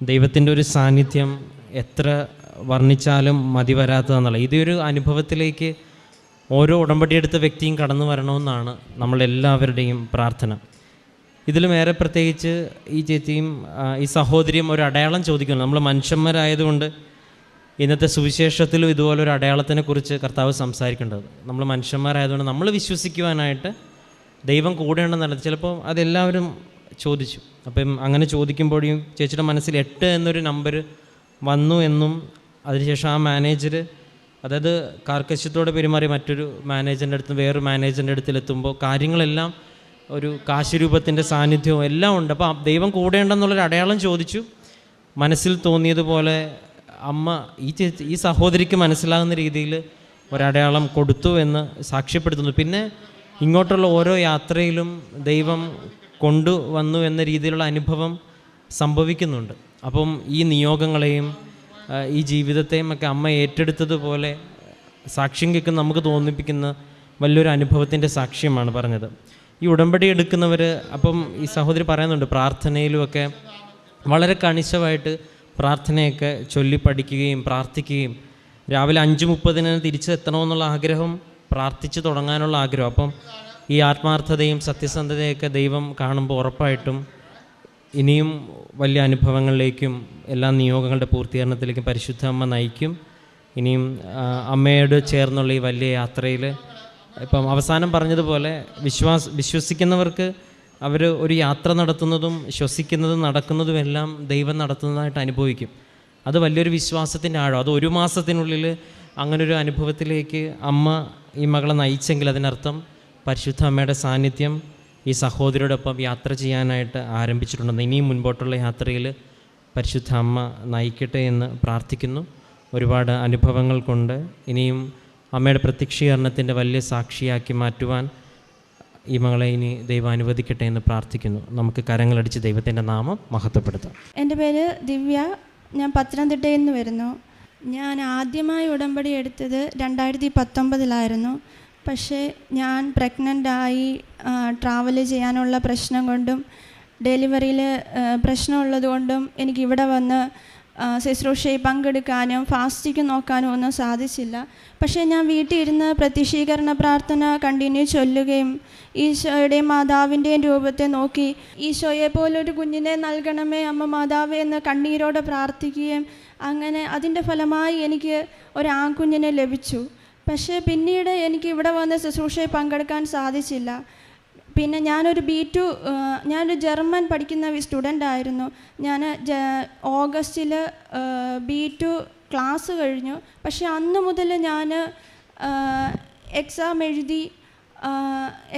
B: ദൈവത്തിൻ്റെ ഒരു സാന്നിധ്യം എത്ര വർണ്ണിച്ചാലും മതി വരാത്തതെന്നുള്ള ഇതൊരു അനുഭവത്തിലേക്ക് ഓരോ ഉടമ്പടി എടുത്ത വ്യക്തിയും കടന്നു വരണമെന്നാണ് നമ്മളെല്ലാവരുടെയും പ്രാർത്ഥന. ഇതിലും ഏറെ പ്രത്യേകിച്ച് ഈ ചേച്ചിയും ഈ സഹോദരിയും ഒരു അടയാളം ചോദിക്കുന്നു. നമ്മൾ മനുഷ്യന്മാരായതുകൊണ്ട് ഇന്നത്തെ സുവിശേഷത്തിലും ഇതുപോലൊരു അടയാളത്തിനെക്കുറിച്ച് കർത്താവ് സംസാരിക്കേണ്ടത്. നമ്മൾ മനുഷ്യന്മാരായതുകൊണ്ട് നമ്മൾ വിശ്വസിക്കുവാനായിട്ട് ദൈവം കൂടെയുണ്ടെന്നല്ല. ചിലപ്പോൾ അതെല്ലാവരും ചോദിച്ചു. അപ്പം അങ്ങനെ ചോദിക്കുമ്പോഴും ചേച്ചിയുടെ മനസ്സിൽ 8 എന്നൊരു നമ്പർ വന്നു എന്നും അതിനുശേഷം ആ മാനേജർ, അതായത് കാർക്കശ്യത്തോടെ പെരുമാറി മറ്റൊരു മാനേജറിൻ്റെ അടുത്ത് വേറൊരു മാനേജറിൻ്റെ അടുത്തിലെത്തുമ്പോൾ കാര്യങ്ങളെല്ലാം ഒരു കാശുരൂപത്തിൻ്റെ സാന്നിധ്യവും എല്ലാം ഉണ്ട്. അപ്പോൾ ദൈവം കൂടെയുണ്ടെന്നുള്ളൊരു അടയാളം ചോദിച്ചു. മനസ്സിൽ തോന്നിയതുപോലെ അമ്മ ഈ സഹോദരിക്ക് മനസ്സിലാകുന്ന രീതിയിൽ ഒരടയാളം കൊടുത്തു എന്ന് സാക്ഷ്യപ്പെടുത്തുന്നു. പിന്നെ ഇങ്ങോട്ടുള്ള ഓരോ യാത്രയിലും ദൈവം കൊണ്ടുവന്നു എന്ന രീതിയിലുള്ള അനുഭവം സംഭവിക്കുന്നുണ്ട്. അപ്പം ഈ നിയോഗങ്ങളെയും ഈ ജീവിതത്തെയും ഒക്കെ അമ്മ ഏറ്റെടുത്തതുപോലെ സാക്ഷ്യം കേൾക്കുന്ന നമുക്ക് തോന്നിപ്പിക്കുന്ന വലിയൊരു അനുഭവത്തിൻ്റെ സാക്ഷ്യമാണ് പറഞ്ഞത്. ഈ ഉടമ്പടി എടുക്കുന്നവർ, അപ്പം ഈ സഹോദരി പറയുന്നുണ്ട്, പ്രാർത്ഥനയിലുമൊക്കെ വളരെ കണിശമായിട്ട് പ്രാർത്ഥനയൊക്കെ ചൊല്ലി പഠിക്കുകയും പ്രാർത്ഥിക്കുകയും രാവിലെ 5:30 തിരിച്ചെത്തണമെന്നുള്ള ആഗ്രഹം, പ്രാർത്ഥിച്ച് തുടങ്ങാനുള്ള ആഗ്രഹം. അപ്പം ഈ ആത്മാർത്ഥതയും സത്യസന്ധതയൊക്കെ ദൈവം കാണുമ്പോൾ ഉറപ്പായിട്ടും ഇനിയും വലിയ അനുഭവങ്ങളിലേക്കും എല്ലാ നിയോഗങ്ങളുടെ പൂർത്തീകരണത്തിലേക്കും പരിശുദ്ധ അമ്മ നയിക്കും. ഇനിയും അമ്മയോട് ചേർന്നുള്ള ഈ വലിയ യാത്രയിൽ ഇപ്പം അവസാനം പറഞ്ഞതുപോലെ വിശ്വസിക്കുന്നവർക്ക് അവർ ഒരു യാത്ര നടത്തുന്നതും ശ്വസിക്കുന്നതും നടക്കുന്നതുമെല്ലാം ദൈവം നടത്തുന്നതായിട്ട് അനുഭവിക്കും. അത് വലിയൊരു വിശ്വാസത്തിൻ്റെ ആഴം. അത് 1 മാസത്തിനുള്ളിൽ അങ്ങനൊരു അനുഭവത്തിലേക്ക് അമ്മ ഈ മകളെ നയിച്ചെങ്കിൽ അതിനർത്ഥം പരിശുദ്ധ അമ്മയുടെ സാന്നിധ്യം ഈ സഹോദരിയോടൊപ്പം യാത്ര ചെയ്യാനായിട്ട് ആരംഭിച്ചിട്ടുണ്ടെന്ന്. ഇനിയും മുൻപോട്ടുള്ള യാത്രയിൽ പരിശുദ്ധ അമ്മ നയിക്കട്ടെ എന്ന് പ്രാർത്ഥിക്കുന്നു. ഒരുപാട് അനുഭവങ്ങൾ കൊണ്ട് ഇനിയും അമ്മയുടെ പ്രത്യക്ഷീകരണത്തിൻ്റെ വലിയ സാക്ഷിയാക്കി മാറ്റുവാൻ ഈ മകളെ ഇനി ദൈവം അനുവദിക്കട്ടെ എന്ന് പ്രാർത്ഥിക്കുന്നു. നമുക്ക് കരങ്ങളടിച്ച് ദൈവത്തിൻ്റെ നാമം മഹത്വപ്പെടുത്താം.
C: എൻ്റെ പേര് ദിവ്യ. ഞാൻ പത്തനംതിട്ടയിൽ നിന്ന് വരുന്നു. ഞാൻ ആദ്യമായി ഉടമ്പടി എടുത്തത് 2019 പക്ഷേ ഞാൻ പ്രഗ്നൻ്റായി ട്രാവൽ ചെയ്യാനുള്ള പ്രശ്നം കൊണ്ടും ഡെലിവറിയിൽ പ്രശ്നമുള്ളത് കൊണ്ടും എനിക്കിവിടെ വന്ന് ശുശ്രൂഷയിൽ പങ്കെടുക്കാനും ഫാസ്റ്റിക്ക് നോക്കാനും ഒന്നും സാധിച്ചില്ല. പക്ഷേ ഞാൻ വീട്ടിൽ ഇരുന്ന് പ്രത്യക്ഷീകരണ പ്രാർത്ഥന കണ്ടിന്യൂ ചൊല്ലുകയും ഈശോയുടെയും മാതാവിൻ്റെയും രൂപത്തെ നോക്കി ഈശോയെ പോലൊരു കുഞ്ഞിനെ നൽകണമേ അമ്മ മാതാവേ എന്ന് കണ്ണീരോടെ പ്രാർത്ഥിക്കുകയും അങ്ങനെ അതിൻ്റെ ഫലമായി എനിക്ക് ഒരു ആൺകുഞ്ഞിനെ ലഭിച്ചു. പക്ഷേ പിന്നീട് എനിക്ക് ഇവിടെ വന്ന് ശുശ്രൂഷയിൽ പങ്കെടുക്കാൻ സാധിച്ചില്ല. പിന്നെ ഞാനൊരു ഞാനൊരു ജർമ്മൻ പഠിക്കുന്ന സ്റ്റുഡൻ്റ് ആയിരുന്നു. ഞാൻ ഓഗസ്റ്റിൽ B2 ക്ലാസ് കഴിഞ്ഞു. പക്ഷേ അന്ന് മുതൽ ഞാൻ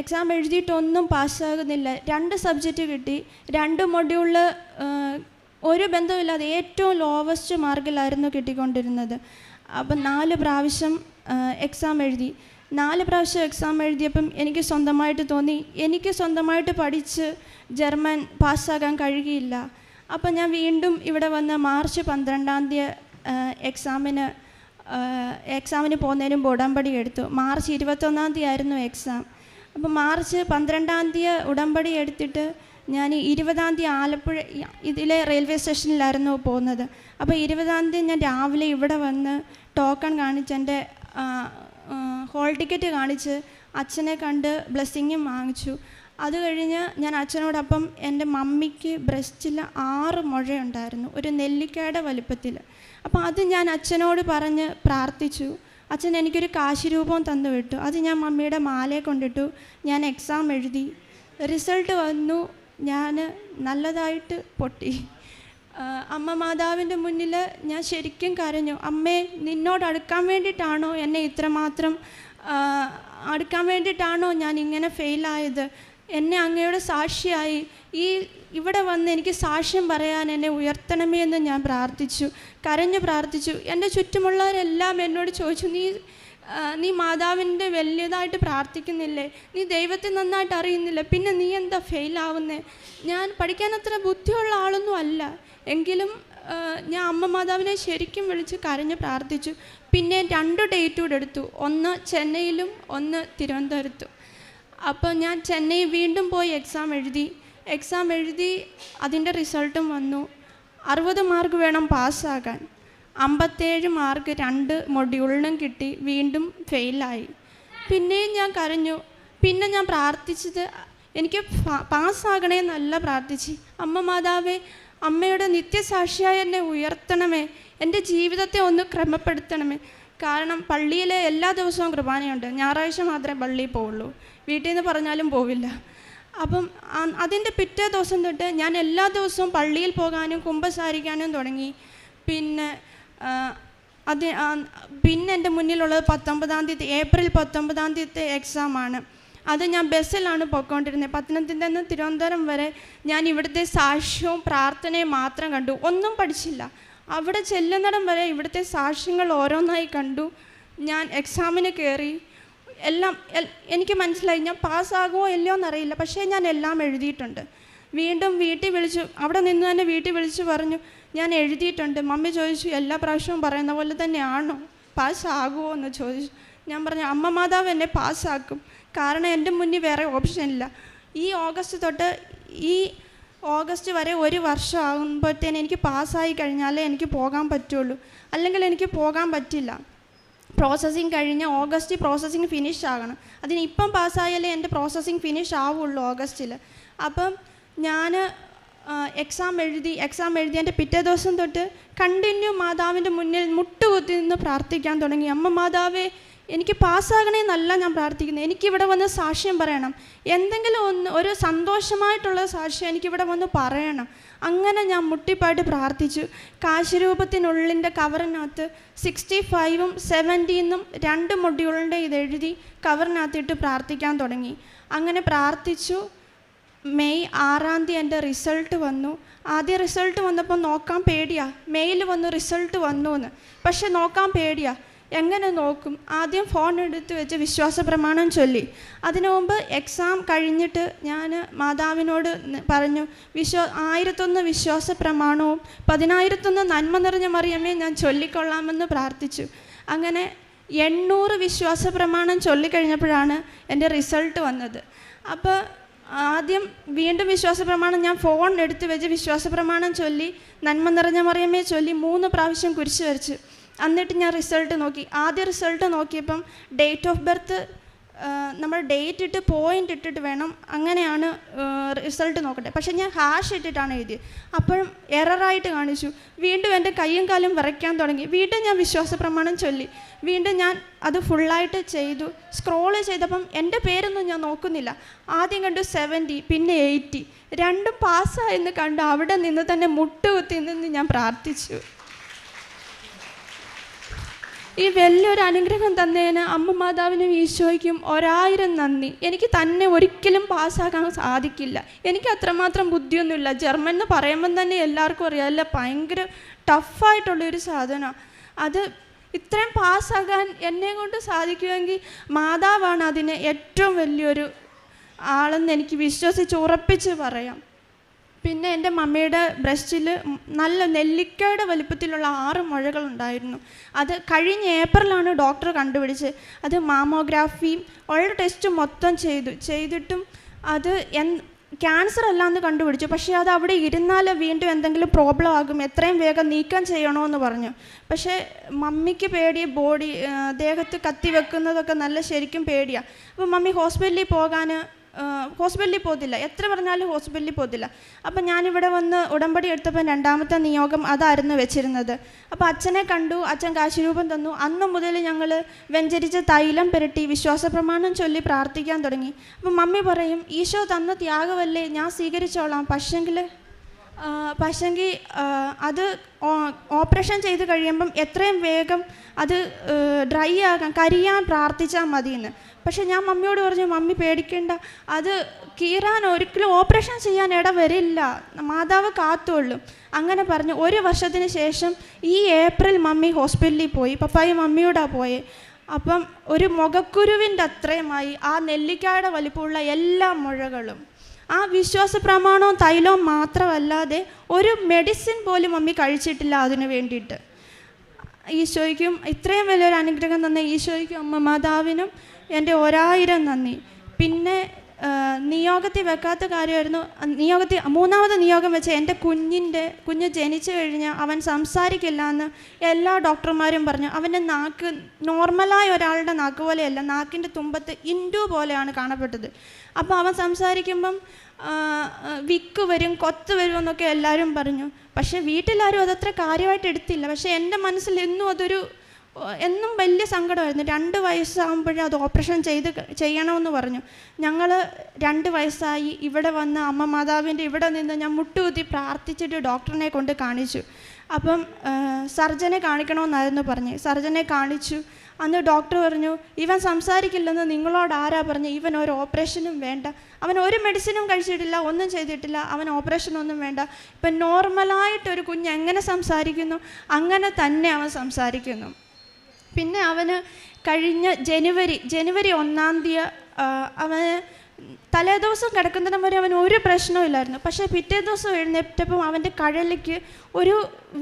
C: എക്സാം എഴുതിയിട്ടൊന്നും പാസ്സാകുന്നില്ല. 2 സബ്ജക്റ്റ് കിട്ടി. 2 മൊഡ്യൂളിൽ ഒരു ബന്ധമില്ലാതെ ഏറ്റവും ലോവസ്റ്റ് മാർക്കിലായിരുന്നു കിട്ടിക്കൊണ്ടിരുന്നത്. അപ്പം 4 പ്രാവശ്യം എക്സാം എഴുതി. 4 പ്രാവശ്യം എക്സാം എഴുതിയപ്പം എനിക്ക് സ്വന്തമായിട്ട് തോന്നി എനിക്ക് സ്വന്തമായിട്ട് പഠിച്ച് ജർമ്മൻ പാസ്സാകാൻ കഴിയില്ല. അപ്പം ഞാൻ വീണ്ടും ഇവിടെ വന്ന് മാർച്ച് 12 എക്സാമിന് പോകുന്നതിന് മുമ്പ് ഉടമ്പടി എടുത്തു. മാർച്ച് 21 ആയിരുന്നു എക്സാം. അപ്പം മാർച്ച് 12 ഉടമ്പടി എടുത്തിട്ട് ഞാൻ 20 ആലപ്പുഴ ഇതിലെ റെയിൽവേ സ്റ്റേഷനിലായിരുന്നു പോകുന്നത്. അപ്പോൾ 20 ഞാൻ രാവിലെ ഇവിടെ വന്ന് ടോക്കൺ കാണിച്ച് എൻ്റെ ഹോൾ ടിക്കറ്റ് കാണിച്ച് അച്ഛനെ കണ്ട് ബ്ലെസ്സിങ്ങും വാങ്ങിച്ചു. അത് കഴിഞ്ഞ് ഞാൻ അച്ഛനോടൊപ്പം എൻ്റെ മമ്മിക്ക് ബ്രസ്റ്റിൽ 6 മുഴയുണ്ടായിരുന്നു, ഒരു നെല്ലിക്കയുടെ വലുപ്പത്തിൽ. അപ്പോൾ അത് ഞാൻ അച്ഛനോട് പറഞ്ഞ് പ്രാർത്ഥിച്ചു. അച്ഛൻ എനിക്കൊരു കാശുരൂപം തന്നു വിട്ടു. അത് ഞാൻ മമ്മിയുടെ മാലയെ കൊണ്ടിട്ടു. ഞാൻ എക്സാം എഴുതി. റിസൾട്ട് വന്നു. ഞാൻ നല്ലതായിട്ട് പൊട്ടി. അമ്മ മാതാവിൻ്റെ മുന്നിൽ ഞാൻ ശരിക്കും കരഞ്ഞു. അമ്മേ, നിന്നോട് അടുക്കാൻ വേണ്ടിയിട്ടാണോ എന്നെ ഇത്രമാത്രം അടുക്കാൻ വേണ്ടിയിട്ടാണോ ഞാൻ ഇങ്ങനെ ഫെയിലായത്? എന്നെ അങ്ങയുടെ സാക്ഷിയായി ഇവിടെ വന്ന് എനിക്ക് സാക്ഷ്യം പറയാൻ എന്നെ ഉയർത്തണമേ എന്ന് ഞാൻ പ്രാർത്ഥിച്ചു, കരഞ്ഞു പ്രാർത്ഥിച്ചു. എൻ്റെ ചുറ്റുമുള്ളവരെല്ലാം എന്നോട് ചോദിച്ചു, നീ മാതാവിൻ്റെ വലിയതായിട്ട് പ്രാർത്ഥിക്കുന്നില്ലേ? നീ ദൈവത്തെ നന്നായിട്ട് അറിയുന്നില്ല, പിന്നെ നീ എന്താ ഫെയിലാവുന്നേ? ഞാൻ പഠിക്കാൻ അത്ര ബുദ്ധിയുള്ള ആളൊന്നും അല്ല. എങ്കിലും ഞാൻ അമ്മ മാതാവിനെ ശരിക്കും വിളിച്ച് കരഞ്ഞ് പ്രാർത്ഥിച്ചു. പിന്നെ 2 ഡേറ്റ് കൂടെ എടുത്തു, ഒന്ന് ചെന്നൈയിലും ഒന്ന് തിരുവനന്തപുരത്തും. അപ്പോൾ ഞാൻ ചെന്നൈ വീണ്ടും പോയി എക്സാം എഴുതി അതിൻ്റെ റിസൾട്ടും വന്നു. 60 മാർക്ക് വേണം പാസ്സാകാൻ. 57 മാർക്ക് 2 മൊഡ്യൂളിനും കിട്ടി. വീണ്ടും ഫെയിലായി. പിന്നെയും ഞാൻ കരഞ്ഞു. പിന്നെ ഞാൻ പ്രാർത്ഥിച്ചത് എനിക്ക് പാസ്സാകണേ എന്നല്ല പ്രാർത്ഥിച്ച്, അമ്മ മാതാവേ അമ്മയുടെ നിത്യസാക്ഷിയായി എന്നെ ഉയർത്തണമേ, എൻ്റെ ജീവിതത്തെ ഒന്ന് ക്രമപ്പെടുത്തണമേ. കാരണം പള്ളിയിലെ എല്ലാ ദിവസവും കുർബാനയുണ്ട്, ഞായറാഴ്ച മാത്രമേ പള്ളിയിൽ പോവുള്ളൂ, വീട്ടിൽ നിന്ന് പറഞ്ഞാലും പോവില്ല. അപ്പം അതിൻ്റെ പിറ്റേ ദിവസം തൊട്ട് ഞാൻ എല്ലാ ദിവസവും പള്ളിയിൽ പോകാനും കുമ്പസാരിക്കാനും തുടങ്ങി. പിന്നെ എൻ്റെ മുന്നിലുള്ളത് 19-ാം തീയതി, ഏപ്രിൽ 19-ാം തീയതി എക്സാമാണ്. അത് ഞാൻ ബസ്സിലാണ് പോയിക്കൊണ്ടിരുന്നത്. പത്തനംതിട്ടയിൽ നിന്ന് തിരുവനന്തപുരം വരെ ഞാൻ ഇവിടുത്തെ സാക്ഷ്യവും പ്രാർത്ഥനയും മാത്രം കണ്ടു, ഒന്നും പഠിച്ചില്ല. അവിടെ ചെല്ലുന്നിടം വരെ ഇവിടുത്തെ സാക്ഷ്യങ്ങൾ ഓരോന്നായി കണ്ടു. ഞാൻ എക്സാമിന് കയറി. എല്ലാം എനിക്ക് മനസ്സിലായി, ഞാൻ പാസ്സാകുമോ ഇല്ലയോ എന്നറിയില്ല, പക്ഷേ ഞാൻ എല്ലാം എഴുതിയിട്ടുണ്ട്. വീണ്ടും വീട്ടിൽ വിളിച്ചു, അവിടെ നിന്ന് തന്നെ വീട്ടിൽ വിളിച്ച് പറഞ്ഞു ഞാൻ എഴുതിയിട്ടുണ്ട്. മമ്മി ചോദിച്ചു, എല്ലാ പ്രാവശ്യവും പറയുന്ന പോലെ തന്നെയാണോ, പാസ്സാകുമോ എന്ന് ചോദിച്ചു. ഞാൻ പറഞ്ഞു, അമ്മ മാതാവ് എന്നെ പാസ്സാക്കും, കാരണം എൻ്റെ മുന്നിൽ വേറെ ഓപ്ഷൻ ഇല്ല. ഈ ഓഗസ്റ്റ് തൊട്ട് ഈ ഓഗസ്റ്റ് വരെ 1 വർഷം ആകുമ്പോഴത്തേന് എനിക്ക് പാസ്സായി കഴിഞ്ഞാലേ എനിക്ക് പോകാൻ പറ്റുള്ളൂ, അല്ലെങ്കിൽ എനിക്ക് പോകാൻ പറ്റില്ല. പ്രോസസ്സിങ് കഴിഞ്ഞ് ഓഗസ്റ്റ് പ്രോസസ്സിങ് ഫിനിഷ് ആകണം. അതിന് ഇപ്പം പാസ്സായാലേ എൻ്റെ പ്രോസസ്സിങ് ഫിനിഷ് ആവുള്ളൂ ഓഗസ്റ്റിൽ. അപ്പം ഞാൻ എക്സാം എഴുതിയതിൻ്റെ പിറ്റേ ദിവസം തൊട്ട് കണ്ടിന്യൂ മാതാവിൻ്റെ മുന്നിൽ മുട്ടുകുത്തി നിന്ന് പ്രാർത്ഥിക്കാൻ തുടങ്ങി. അമ്മ മാതാവേ, എനിക്ക് പാസ്സാകണമെന്നല്ല ഞാൻ പ്രാർത്ഥിക്കുന്നത്, എനിക്കിവിടെ വന്ന് സാക്ഷ്യം പറയണം, എന്തെങ്കിലും ഒരു സന്തോഷമായിട്ടുള്ള സാക്ഷ്യം എനിക്കിവിടെ വന്ന് പറയണം. അങ്ങനെ ഞാൻ മുട്ടിപ്പായിട്ട് പ്രാർത്ഥിച്ചു. കാശിരൂപത്തിനുള്ളിൻ്റെ കവറിനകത്ത് 65ഉം 70ന്നും 2 മൊഡ്യൂളിൻ്റെ ഇതെഴുതി കവറിനകത്തിട്ട് പ്രാർത്ഥിക്കാൻ തുടങ്ങി. അങ്ങനെ പ്രാർത്ഥിച്ചു. മെയ് 6-ാം തീയതി എൻ്റെ റിസൾട്ട് വന്നു. ആദ്യം റിസൾട്ട് വന്നപ്പോൾ നോക്കാൻ പേടിയാണ്, മെയിൽ വന്നു റിസൾട്ട് വന്നു എന്ന്, പക്ഷെ നോക്കാൻ പേടിയാണ്. എങ്ങനെ നോക്കും? ആദ്യം ഫോൺ എടുത്ത് വെച്ച് വിശ്വാസ പ്രമാണം ചൊല്ലി. അതിനു മുമ്പ് എക്സാം കഴിഞ്ഞിട്ട് ഞാൻ മാതാവിനോട് പറഞ്ഞു, 1001 വിശ്വാസ പ്രമാണവും 10,001 നന്മ നിറഞ്ഞ മറിയമേ ഞാൻ ചൊല്ലിക്കൊള്ളാമെന്ന് പ്രാർത്ഥിച്ചു. അങ്ങനെ 800 വിശ്വാസ പ്രമാണം ചൊല്ലിക്കഴിഞ്ഞപ്പോഴാണ് എൻ്റെ റിസൾട്ട് വന്നത്. അപ്പോൾ ആദ്യം വീണ്ടും വിശ്വാസ പ്രമാണം ഞാൻ ഫോൺ എടുത്ത് വെച്ച് വിശ്വാസ പ്രമാണം ചൊല്ലി, നന്മ നിറഞ്ഞ മറിയമേ ചൊല്ലി 3 പ്രാവശ്യം കുരിശ് വരച്ചു. എന്നിട്ട് ഞാൻ റിസൾട്ട് നോക്കി. ആദ്യ റിസൾട്ട് നോക്കിയപ്പം ഡേറ്റ് ഓഫ് ബർത്ത് നമ്മൾ ഡേറ്റ് ഇട്ട് പോയിൻ്റ് ഇട്ടിട്ട് വേണം, അങ്ങനെയാണ് റിസൾട്ട് നോക്കട്ടെ. പക്ഷേ ഞാൻ ഹാഷ് ഇട്ടിട്ടാണ് എഴുതിയത്. അപ്പോഴും എററായിട്ട് കാണിച്ചു. വീണ്ടും എൻ്റെ കയ്യും കാലും വിറയ്ക്കാൻ തുടങ്ങി. വീണ്ടും ഞാൻ വിശ്വാസ പ്രമാണം ചൊല്ലി. വീണ്ടും ഞാൻ അത് ഫുള്ളായിട്ട് ചെയ്തു. സ്ക്രോൾ ചെയ്തപ്പം എൻ്റെ പേരൊന്നും ഞാൻ നോക്കുന്നില്ല. ആദ്യം കണ്ടു 70, പിന്നെ 80, രണ്ടും പാസ്സായെന്ന് കണ്ടു. അവിടെ നിന്ന് തന്നെ മുട്ടുകുത്തി നിന്ന് ഞാൻ പ്രാർത്ഥിച്ചു. ഈ വലിയൊരു അനുഗ്രഹം തന്നതിന് അമ്മ മാതാവിനും ഈശോയ്ക്കും 1000 നന്ദി. എനിക്ക് തന്നെ ഒരിക്കലും പാസ്സാക്കാൻ സാധിക്കില്ല, എനിക്ക് അത്രമാത്രം ബുദ്ധിയൊന്നുമില്ല. ജർമ്മൻ എന്ന് പറയുമ്പം തന്നെ എല്ലാവർക്കും അറിയാമല്ല, ഭയങ്കര ടഫായിട്ടുള്ളൊരു സാധനമാണ്. അത് ഇത്രയും പാസ്സാകാൻ എന്നെ കൊണ്ട് സാധിക്കുമെങ്കിൽ മാതാവാണ് അതിന് ഏറ്റവും വലിയൊരു ആളെന്ന് എനിക്ക് വിശ്വസിച്ച് ഉറപ്പിച്ച് പറയാം. പിന്നെ എൻ്റെ മമ്മിയുടെ ബ്രസ്റ്റിൽ നല്ല നെല്ലിക്കയുടെ വലിപ്പത്തിലുള്ള 6 മുഴകളുണ്ടായിരുന്നു. അത് കഴിഞ്ഞ ഏപ്രിലാണ് ഡോക്ടർ കണ്ടുപിടിച്ചത്. അത് മാമോഗ്രാഫിയും ഉള്ള ടെസ്റ്റ് മൊത്തം ചെയ്തിട്ടും അത് ക്യാൻസർ അല്ലാന്ന് കണ്ടുപിടിച്ചു. പക്ഷേ അത് അവിടെ ഇരുന്നാൽ വീണ്ടും എന്തെങ്കിലും പ്രോബ്ലം ആകും, എത്രയും വേഗം നീക്കം ചെയ്യണമെന്ന് പറഞ്ഞു. പക്ഷേ മമ്മിക്ക് പേടി, ദേഹത്ത് കത്തി വെക്കുന്നതൊക്കെ നല്ല ശരിക്കും പേടിയാണ്. അപ്പോൾ മമ്മി ഹോസ്പിറ്റലിൽ പോകത്തില്ല, എത്ര പറഞ്ഞാലും ഹോസ്പിറ്റലിൽ പോകത്തില്ല. അപ്പം ഞാനിവിടെ വന്ന് ഉടമ്പടി എടുത്തപ്പോൾ 2ാമത്തെ നിയോഗം അതായിരുന്നു വെച്ചിരുന്നത്. അപ്പോൾ അച്ഛനെ കണ്ടു, അച്ഛൻ കാശിരൂപം തന്നു. അന്നു മുതൽ ഞങ്ങൾ വെഞ്ചരിച്ച തൈലം പുരട്ടി വിശ്വാസ പ്രമാണം ചൊല്ലി പ്രാർത്ഥിക്കാൻ തുടങ്ങി. അപ്പം മമ്മി പറയും, ഈശോ തന്ന ത്യാഗമല്ലേ, ഞാൻ സ്വീകരിച്ചോളാം, പക്ഷെങ്കിൽ അത് ഓപ്പറേഷൻ ചെയ്ത് കഴിയുമ്പം എത്രയും വേഗം അത് ഡ്രൈ ആകാൻ, കരിയാൻ പ്രാർത്ഥിച്ചാൽ മതിയെന്ന്. പക്ഷെ ഞാൻ മമ്മിയോട് പറഞ്ഞു, മമ്മി പേടിക്കേണ്ട, അത് കീറാൻ ഒരിക്കലും ഓപ്പറേഷൻ ചെയ്യാൻ വരില്ല, മാതാവ് കാത്തുകൊള്ളും. അങ്ങനെ പറഞ്ഞു. 1 വർഷത്തിന് ശേഷം ഈ ഏപ്രിൽ മമ്മി ഹോസ്പിറ്റലിൽ പോയി. പപ്പായും മമ്മിയോടാണ് പോയത്. അപ്പം ഒരു മുഖക്കുരുവിൻ്റെ അത്രയുമായി ആ നെല്ലിക്കായുടെ വലിപ്പമുള്ള എല്ലാ മുഴകളും. ആ വിശ്വാസ പ്രമാണവും തൈലവും മാത്രമല്ലാതെ ഒരു മെഡിസിൻ പോലും മമ്മി കഴിച്ചിട്ടില്ല അതിന് വേണ്ടിയിട്ട്. ഈശോയ്ക്കും ഇത്രയും വലിയൊരു അനുഗ്രഹം തന്ന ഈശോയ്ക്കും അമ്മ മാതാവിനും എൻ്റെ 1000 നന്ദി. പിന്നെ നിയോഗത്തിൽ വെക്കാത്ത കാര്യമായിരുന്നു. മൂന്നാമത് നിയോഗം വെച്ച് എൻ്റെ കുഞ്ഞ് ജനിച്ചു കഴിഞ്ഞാൽ അവൻ സംസാരിക്കില്ല എന്ന് എല്ലാ ഡോക്ടർമാരും പറഞ്ഞു. അവൻ്റെ നാക്ക് നോർമലായ ഒരാളുടെ നാക്ക് പോലെയല്ല, നാക്കിൻ്റെ തുമ്പത്ത് ഇൻഡു പോലെയാണ് കാണപ്പെട്ടത്. അപ്പോൾ അവൻ സംസാരിക്കുമ്പം വിക്ക് വരും, കൊത്ത് വരും എന്നൊക്കെ എല്ലാവരും പറഞ്ഞു. പക്ഷേ വീട്ടിലാരും അതത്ര കാര്യമായിട്ട് എടുത്തില്ല. പക്ഷേ എൻ്റെ മനസ്സിൽ എന്നും വലിയ സങ്കടമായിരുന്നു. 2 വയസ്സാകുമ്പോഴേ അത് ഓപ്പറേഷൻ ചെയ്യണമെന്ന് പറഞ്ഞു. ഞങ്ങൾ 2 വയസ്സായി ഇവിടെ വന്ന് അമ്മ മാതാവിൻ്റെ ഇവിടെ നിന്ന് ഞാൻ മുട്ടുകുത്തി പ്രാർത്ഥിച്ചിട്ട് ഡോക്ടറിനെ കൊണ്ട് കാണിച്ചു. അപ്പം സർജനെ കാണിക്കണമെന്നായിരുന്നു പറഞ്ഞ്. സർജനെ കാണിച്ചു. അന്ന് ഡോക്ടർ പറഞ്ഞു, ഇവൻ സംസാരിക്കില്ലെന്ന് നിങ്ങളോട് ആരാ പറഞ്ഞു? ഇവൻ ഒരു ഓപ്പറേഷനും വേണ്ട, അവൻ ഒരു മെഡിസിനും കഴിച്ചിട്ടില്ല, ഒന്നും ചെയ്തിട്ടില്ല, അവൻ ഓപ്പറേഷനൊന്നും വേണ്ട. ഇപ്പം നോർമലായിട്ടൊരു കുഞ്ഞ് എങ്ങനെ സംസാരിക്കുന്നു അങ്ങനെ തന്നെ അവൻ സംസാരിക്കുന്നു. പിന്നെ അവന് കഴിഞ്ഞ ജനുവരി 1-ാം തീയതി അവന് തലേദിവസം കിടക്കുന്നതിനും വരെ അവന് ഒരു പ്രശ്നമില്ലായിരുന്നു. പക്ഷേ പിറ്റേ ദിവസം എഴുന്നേറ്റപ്പം അവൻ്റെ കഴലിക്ക്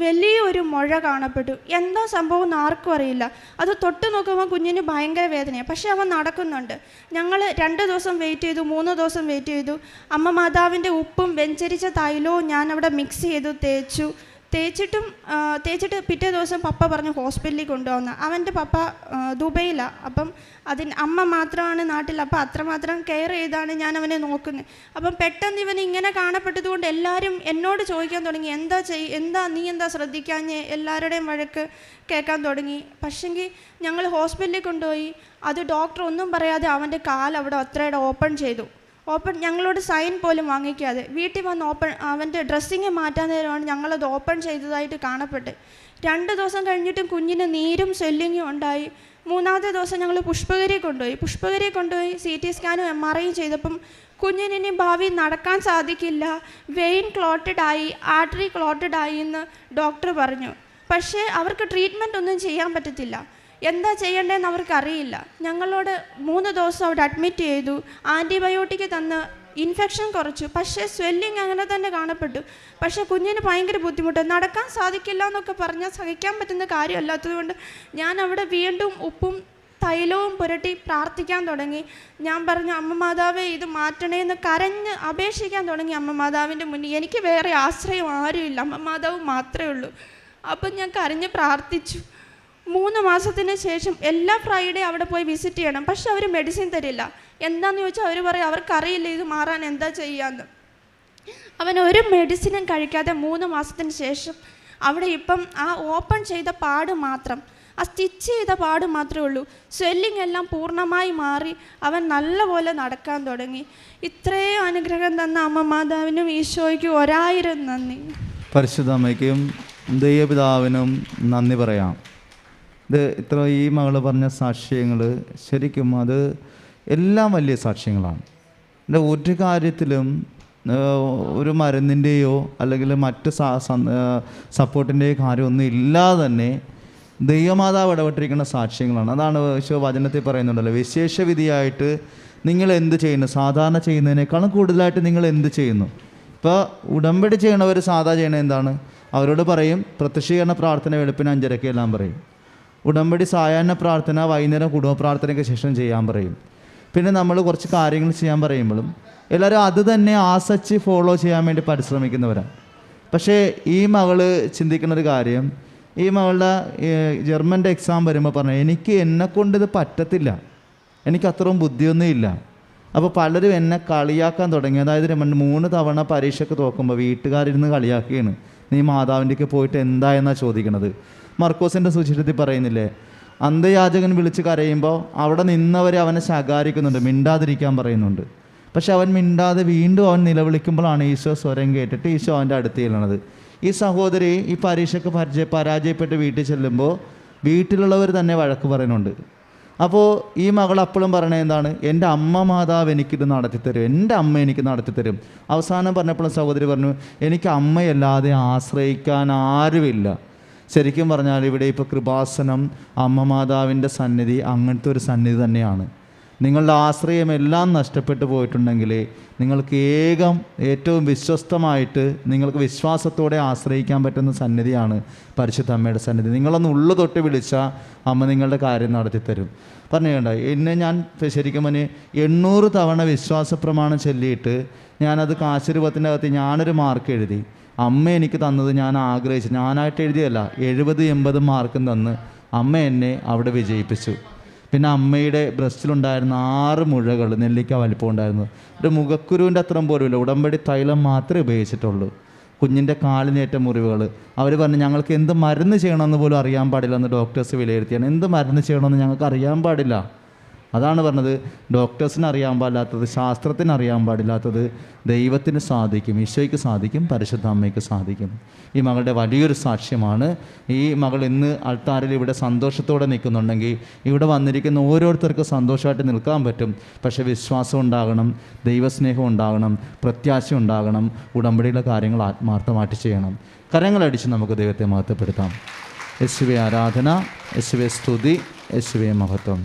C: വലിയൊരു മുഴ കാണപ്പെട്ടു. എന്താ സംഭവം എന്ന് ആർക്കും അറിയില്ല. അത് തൊട്ട് നോക്കുമ്പോൾ കുഞ്ഞിന് ഭയങ്കര വേദനയാണ്. പക്ഷേ അവൻ നടക്കുന്നുണ്ട്. ഞങ്ങൾ 2 ദിവസം വെയിറ്റ് ചെയ്തു, 3 ദിവസം വെയിറ്റ് ചെയ്തു. അമ്മ മാതാവിൻ്റെ ഉപ്പും വെഞ്ചരിച്ച തൈലവും ഞാൻ അവിടെ മിക്സ് ചെയ്തു തേച്ചിട്ട് പിറ്റേ ദിവസം പപ്പ പറഞ്ഞു ഹോസ്പിറ്റലിൽ കൊണ്ടുപോകുന്ന. അവൻ്റെ പപ്പ ദുബൈയിലാണ്. അപ്പം അമ്മ മാത്രമാണ് നാട്ടിൽ. അപ്പം അത്രമാത്രം കെയർ ചെയ്താണ് ഞാൻ അവനെ നോക്കുന്നത്. അപ്പം പെട്ടെന്ന് ഇവന് ഇങ്ങനെ കാണപ്പെട്ടതുകൊണ്ട് എല്ലാവരും എന്നോട് ചോദിക്കാൻ തുടങ്ങി, നീ എന്താ ശ്രദ്ധിക്കാഞ്ഞേ? എല്ലാവരുടെയും വഴക്ക് കേൾക്കാൻ തുടങ്ങി. പക്ഷെങ്കിൽ ഞങ്ങൾ ഹോസ്പിറ്റലിൽ കൊണ്ടുപോയി. അത് ഡോക്ടർ ഒന്നും പറയാതെ അവൻ്റെ കാൽ അവിടെ അത്രയുടെ ഓപ്പൺ ചെയ്തു. ഞങ്ങളോട് സൈൻ പോലും വാങ്ങിക്കാതെ വീട്ടിൽ വന്ന് അവൻ്റെ ഡ്രസ്സിങ് മാറ്റാൻ നേരമാണ് ഞങ്ങളത് ഓപ്പൺ ചെയ്തതായിട്ട് കാണപ്പെട്ട്. 2 ദിവസം കഴിഞ്ഞിട്ടും കുഞ്ഞിന് നീരും സ്വെല്ലിങ്ങും ഉണ്ടായി. 3-ാമത്തെ ദിവസം ഞങ്ങൾ പുഷ്പഗിരി കൊണ്ടുപോയി CT സ്കാനും MRI ചെയ്തപ്പം കുഞ്ഞിനി ഭാവി നടക്കാൻ സാധിക്കില്ല, വെയിൻ ക്ലോട്ടഡ് ആയി, ആർട്ടറി ക്ലോട്ടഡ് ആയി എന്ന് ഡോക്ടർ പറഞ്ഞു. പക്ഷേ അവർക്ക് ട്രീറ്റ്മെൻറ്റ് ഒന്നും ചെയ്യാൻ പറ്റത്തില്ല. എന്താ ചെയ്യേണ്ടതെന്ന് അവർക്കറിയില്ല. ഞങ്ങളോട് 3 ദിവസം അവിടെ അഡ്മിറ്റ് ചെയ്തു. ആൻറ്റിബയോട്ടിക് തന്ന് ഇൻഫെക്ഷൻ കുറച്ചു. പക്ഷേ സ്വെല്ലിങ് അങ്ങനെ തന്നെ കാണപ്പെട്ടു. പക്ഷേ കുഞ്ഞിന് ഭയങ്കര ബുദ്ധിമുട്ട്, നടക്കാൻ സാധിക്കില്ല എന്നൊക്കെ പറഞ്ഞാൽ സഹിക്കാൻ പറ്റുന്ന കാര്യമല്ലാത്തതുകൊണ്ട് ഞാൻ അവിടെ വീണ്ടും ഉപ്പും തൈലവും പുരട്ടി പ്രാർത്ഥിക്കാൻ തുടങ്ങി. ഞാൻ പറഞ്ഞു, അമ്മ മാതാവേ ഇത് മാറ്റണേന്ന് കരഞ്ഞ് അപേക്ഷിക്കാൻ തുടങ്ങി അമ്മ മാതാവിൻ്റെ മുന്നിൽ. എനിക്ക് വേറെ ആശ്രയം ആരുമില്ല, അമ്മ മാതാവ് മാത്രമേ ഉള്ളൂ. അപ്പം ഞാൻ കരഞ്ഞ് പ്രാർത്ഥിച്ചു. 3 മാസത്തിന് ശേഷം എല്ലാ ഫ്രൈഡേ അവിടെ പോയി വിസിറ്റ് ചെയ്യണം. പക്ഷെ അവർ മെഡിസിൻ തരില്ല. എന്താണെന്ന് ചോദിച്ചാൽ അവർ പറയും അവർക്കറിയില്ല ഇത് മാറാൻ എന്താ ചെയ്യാമെന്ന്. അവൻ ഒരു മെഡിസിനും കഴിക്കാതെ 3 മാസത്തിന് ശേഷം അവിടെ ഇപ്പം ആ ഓപ്പൺ ചെയ്ത പാട് മാത്രം, ആ സ്റ്റിച്ച് ചെയ്ത പാട് മാത്രമേ ഉള്ളൂ. സ്വെല്ലിംഗ് എല്ലാം പൂർണ്ണമായി മാറി അവൻ നല്ലപോലെ നടക്കാൻ തുടങ്ങി. ഇത്രയും അനുഗ്രഹം തന്ന അമ്മ മാതാവിനും ഈശോയ്ക്കും 1000 നന്ദി.
D: പരിശുദ്ധ അമ്മയ്ക്കും ദൈവപിതാവിനും നന്ദി പറയാം. ഈ മകൾ പറഞ്ഞ സാക്ഷ്യങ്ങൾ ശരിക്കും അത് എല്ലാം വലിയ സാക്ഷ്യങ്ങളാണ്. ഒരു കാര്യത്തിലും ഒരു മരുന്നിൻ്റെയോ അല്ലെങ്കിൽ മറ്റ് സപ്പോർട്ടിൻ്റെയോ കാര്യമൊന്നും ഇല്ലാതെ തന്നെ ദൈവമാതാവ് ഇടപെട്ടിരിക്കുന്ന സാക്ഷ്യങ്ങളാണ്. അതാണ് വചനത്തിൽ പറയുന്നുണ്ടല്ലോ, വിശേഷ വിധിയായിട്ട് നിങ്ങൾ എന്ത് ചെയ്യുന്നു, സാധാരണ ചെയ്യുന്നതിനേക്കാളും കൂടുതലായിട്ട് നിങ്ങൾ എന്ത് ചെയ്യുന്നു. ഇപ്പോൾ ഉടമ്പടി ചെയ്യണവർ സാധാ ചെയ്യണത് എന്താണ്? അവരോട് പറയും പ്രത്യക്ഷീകരണ പ്രാർത്ഥന വെളുപ്പിന് 5:30 എല്ലാം പറയും. ഉടമ്പടി സായാഹ്ന പ്രാർത്ഥന വൈകുന്നേരം കുടുംബ പ്രാർത്ഥനയ്ക്ക് ശേഷം ചെയ്യാൻ പറയും. പിന്നെ നമ്മൾ കുറച്ച് കാര്യങ്ങൾ ചെയ്യാൻ പറയുമ്പോഴും എല്ലാവരും അത് തന്നെ ആസച്ച് ഫോളോ ചെയ്യാൻ വേണ്ടി പരിശ്രമിക്കുന്നവരാണ്. പക്ഷേ ഈ മകൾ ചിന്തിക്കുന്നൊരു കാര്യം, ഈ മകളുടെ ജർമ്മൻ്റെ എക്സാം വരുമ്പോൾ പറഞ്ഞു, എനിക്ക് എന്നെക്കൊണ്ട് ഇത് പറ്റത്തില്ല, എനിക്ക് അത്രയും ബുദ്ധിയൊന്നും ഇല്ല. അപ്പോൾ പലരും എന്നെ കളിയാക്കാൻ തുടങ്ങി. അതായത് 3 തവണ പരീക്ഷയ്ക്ക് തോക്കുമ്പോൾ വീട്ടുകാരിരുന്ന് കളിയാക്കുകയാണ്, നീ മാതാവിൻ്റെക്ക് പോയിട്ട് എന്തായെന്നാണ് ചോദിക്കണത്. മർക്കോസിൻ്റെ സുവിശേഷത്തിൽ പറയുന്നില്ലേ, അന്ധയാചകൻ വിളിച്ച് കരയുമ്പോൾ അവിടെ നിന്നവരെ അവനെ ശകാരിക്കുന്നുണ്ട്, മിണ്ടാതിരിക്കാൻ പറയുന്നുണ്ട്. പക്ഷെ അവൻ മിണ്ടാതെ വീണ്ടും അവൻ നിലവിളിക്കുമ്പോഴാണ് ഈശോ സ്വരം കേട്ടിട്ട് ഈശോ അവൻ്റെ അടുത്ത് ചെല്ലണത്. ഈ സഹോദരി ഈ പരീക്ഷയ്ക്ക് പരാജയപ്പെട്ട് വീട്ടിൽ ചെല്ലുമ്പോൾ വീട്ടിലുള്ളവർ തന്നെ വഴക്ക് പറയുന്നുണ്ട്. അപ്പോൾ ഈ മകൾ അപ്പോഴും പറയണത് എന്താണ്? എൻ്റെ അമ്മ മാതാവ് എനിക്കിത് നടത്തിത്തരും, എൻ്റെ അമ്മ എനിക്ക് നടത്തിത്തരും. അവസാനം പറഞ്ഞപ്പോഴും സഹോദരി പറഞ്ഞു, എനിക്ക് അമ്മയല്ലാതെ ആശ്രയിക്കാൻ ആരുമില്ല. ശരിക്കും പറഞ്ഞാൽ ഇവിടെ ഇപ്പോൾ കൃപാസനം അമ്മ മാതാവിൻ്റെ സന്നിധി അങ്ങനത്തെ ഒരു സന്നിധി തന്നെയാണ്. നിങ്ങളുടെ ആശ്രയം എല്ലാം നഷ്ടപ്പെട്ടു പോയിട്ടുണ്ടെങ്കിൽ നിങ്ങൾക്ക് ഏറ്റവും വിശ്വസ്തമായിട്ട് നിങ്ങൾക്ക് വിശ്വാസത്തോടെ ആശ്രയിക്കാൻ പറ്റുന്ന സന്നിധിയാണ് പരിശുദ്ധ അമ്മയുടെ സന്നിധി. നിങ്ങളൊന്ന് ഉള്ളു തൊട്ട് വിളിച്ചാൽ അമ്മ നിങ്ങളുടെ കാര്യം നടത്തിത്തരും. പറഞ്ഞു കേട്ടോ, എന്നെ ഞാൻ ശരിക്കും പറഞ്ഞ് 800 തവണ വിശ്വാസ പ്രമാണം ചൊല്ലിയിട്ട് ഞാനത് കാശുരൂപത്തിൻ്റെ അകത്ത് ഞാനൊരു മാർക്ക് എഴുതി. അമ്മ എനിക്ക് തന്നത് ഞാൻ ആഗ്രഹിച്ചു, ഞാനായിട്ട് എഴുതിയല്ല, 70-80 മാർക്കും തന്ന് അമ്മ എന്നെ അവിടെ വിജയിപ്പിച്ചു. പിന്നെ അമ്മയുടെ ബ്രസ്റ്റിലുണ്ടായിരുന്ന 6 മുഴകൾ നെല്ലിക്ക വലിപ്പം ഉണ്ടായിരുന്നു. ഒരു മുഖക്കുരുവിൻ്റെ അത്രയും പോലുമില്ല, ഉടമ്പടി തൈലം മാത്രമേ ഉപയോഗിച്ചിട്ടുള്ളൂ. കുഞ്ഞിൻ്റെ കാലിനേറ്റ മുറിവുകൾ അവർ പറഞ്ഞു ഞങ്ങൾക്ക് എന്ത് മരുന്ന് ചെയ്യണമെന്ന് പോലും അറിയാൻ പാടില്ലെന്ന് ഡോക്ടേഴ്സ് വിലയിരുത്തിയാണ്. എന്ത് മരുന്ന് ചെയ്യണമെന്ന് ഞങ്ങൾക്ക് അറിയാൻ പാടില്ല. അതാണ് പറഞ്ഞത്, ഡോക്ടേഴ്സിന് അറിയാൻ പാടില്ലാത്തത്, ശാസ്ത്രത്തിന് അറിയാൻ പാടില്ലാത്തത് ദൈവത്തിന് സാധിക്കും, ഈശോയ്ക്ക് സാധിക്കും, പരിശുദ്ധ അമ്മയ്ക്ക് സാധിക്കും. ഈ മകളുടെ വലിയൊരു സാക്ഷ്യമാണ്. ഈ മകൾ ഇന്ന് അൾത്താരിൽ ഇവിടെ സന്തോഷത്തോടെ നിൽക്കുന്നുണ്ടെങ്കിൽ ഇവിടെ വന്നിരിക്കുന്ന ഓരോരുത്തർക്കും സന്തോഷമായിട്ട് നിൽക്കാൻ പറ്റും. പക്ഷേ വിശ്വാസം ഉണ്ടാകണം, ദൈവസ്നേഹം ഉണ്ടാകണം, പ്രത്യാശ ഉണ്ടാകണം, ഉടമ്പടിയിലെ കാര്യങ്ങൾ ആത്മാർത്ഥമായിട്ട് ചെയ്യണം. കരങ്ങളടിച്ച് നമുക്ക് ദൈവത്തെ മഹത്വപ്പെടുത്താം. യേശുവേ ആരാധന, യേശുവേ സ്തുതി, യേശുവേ മഹത്വം.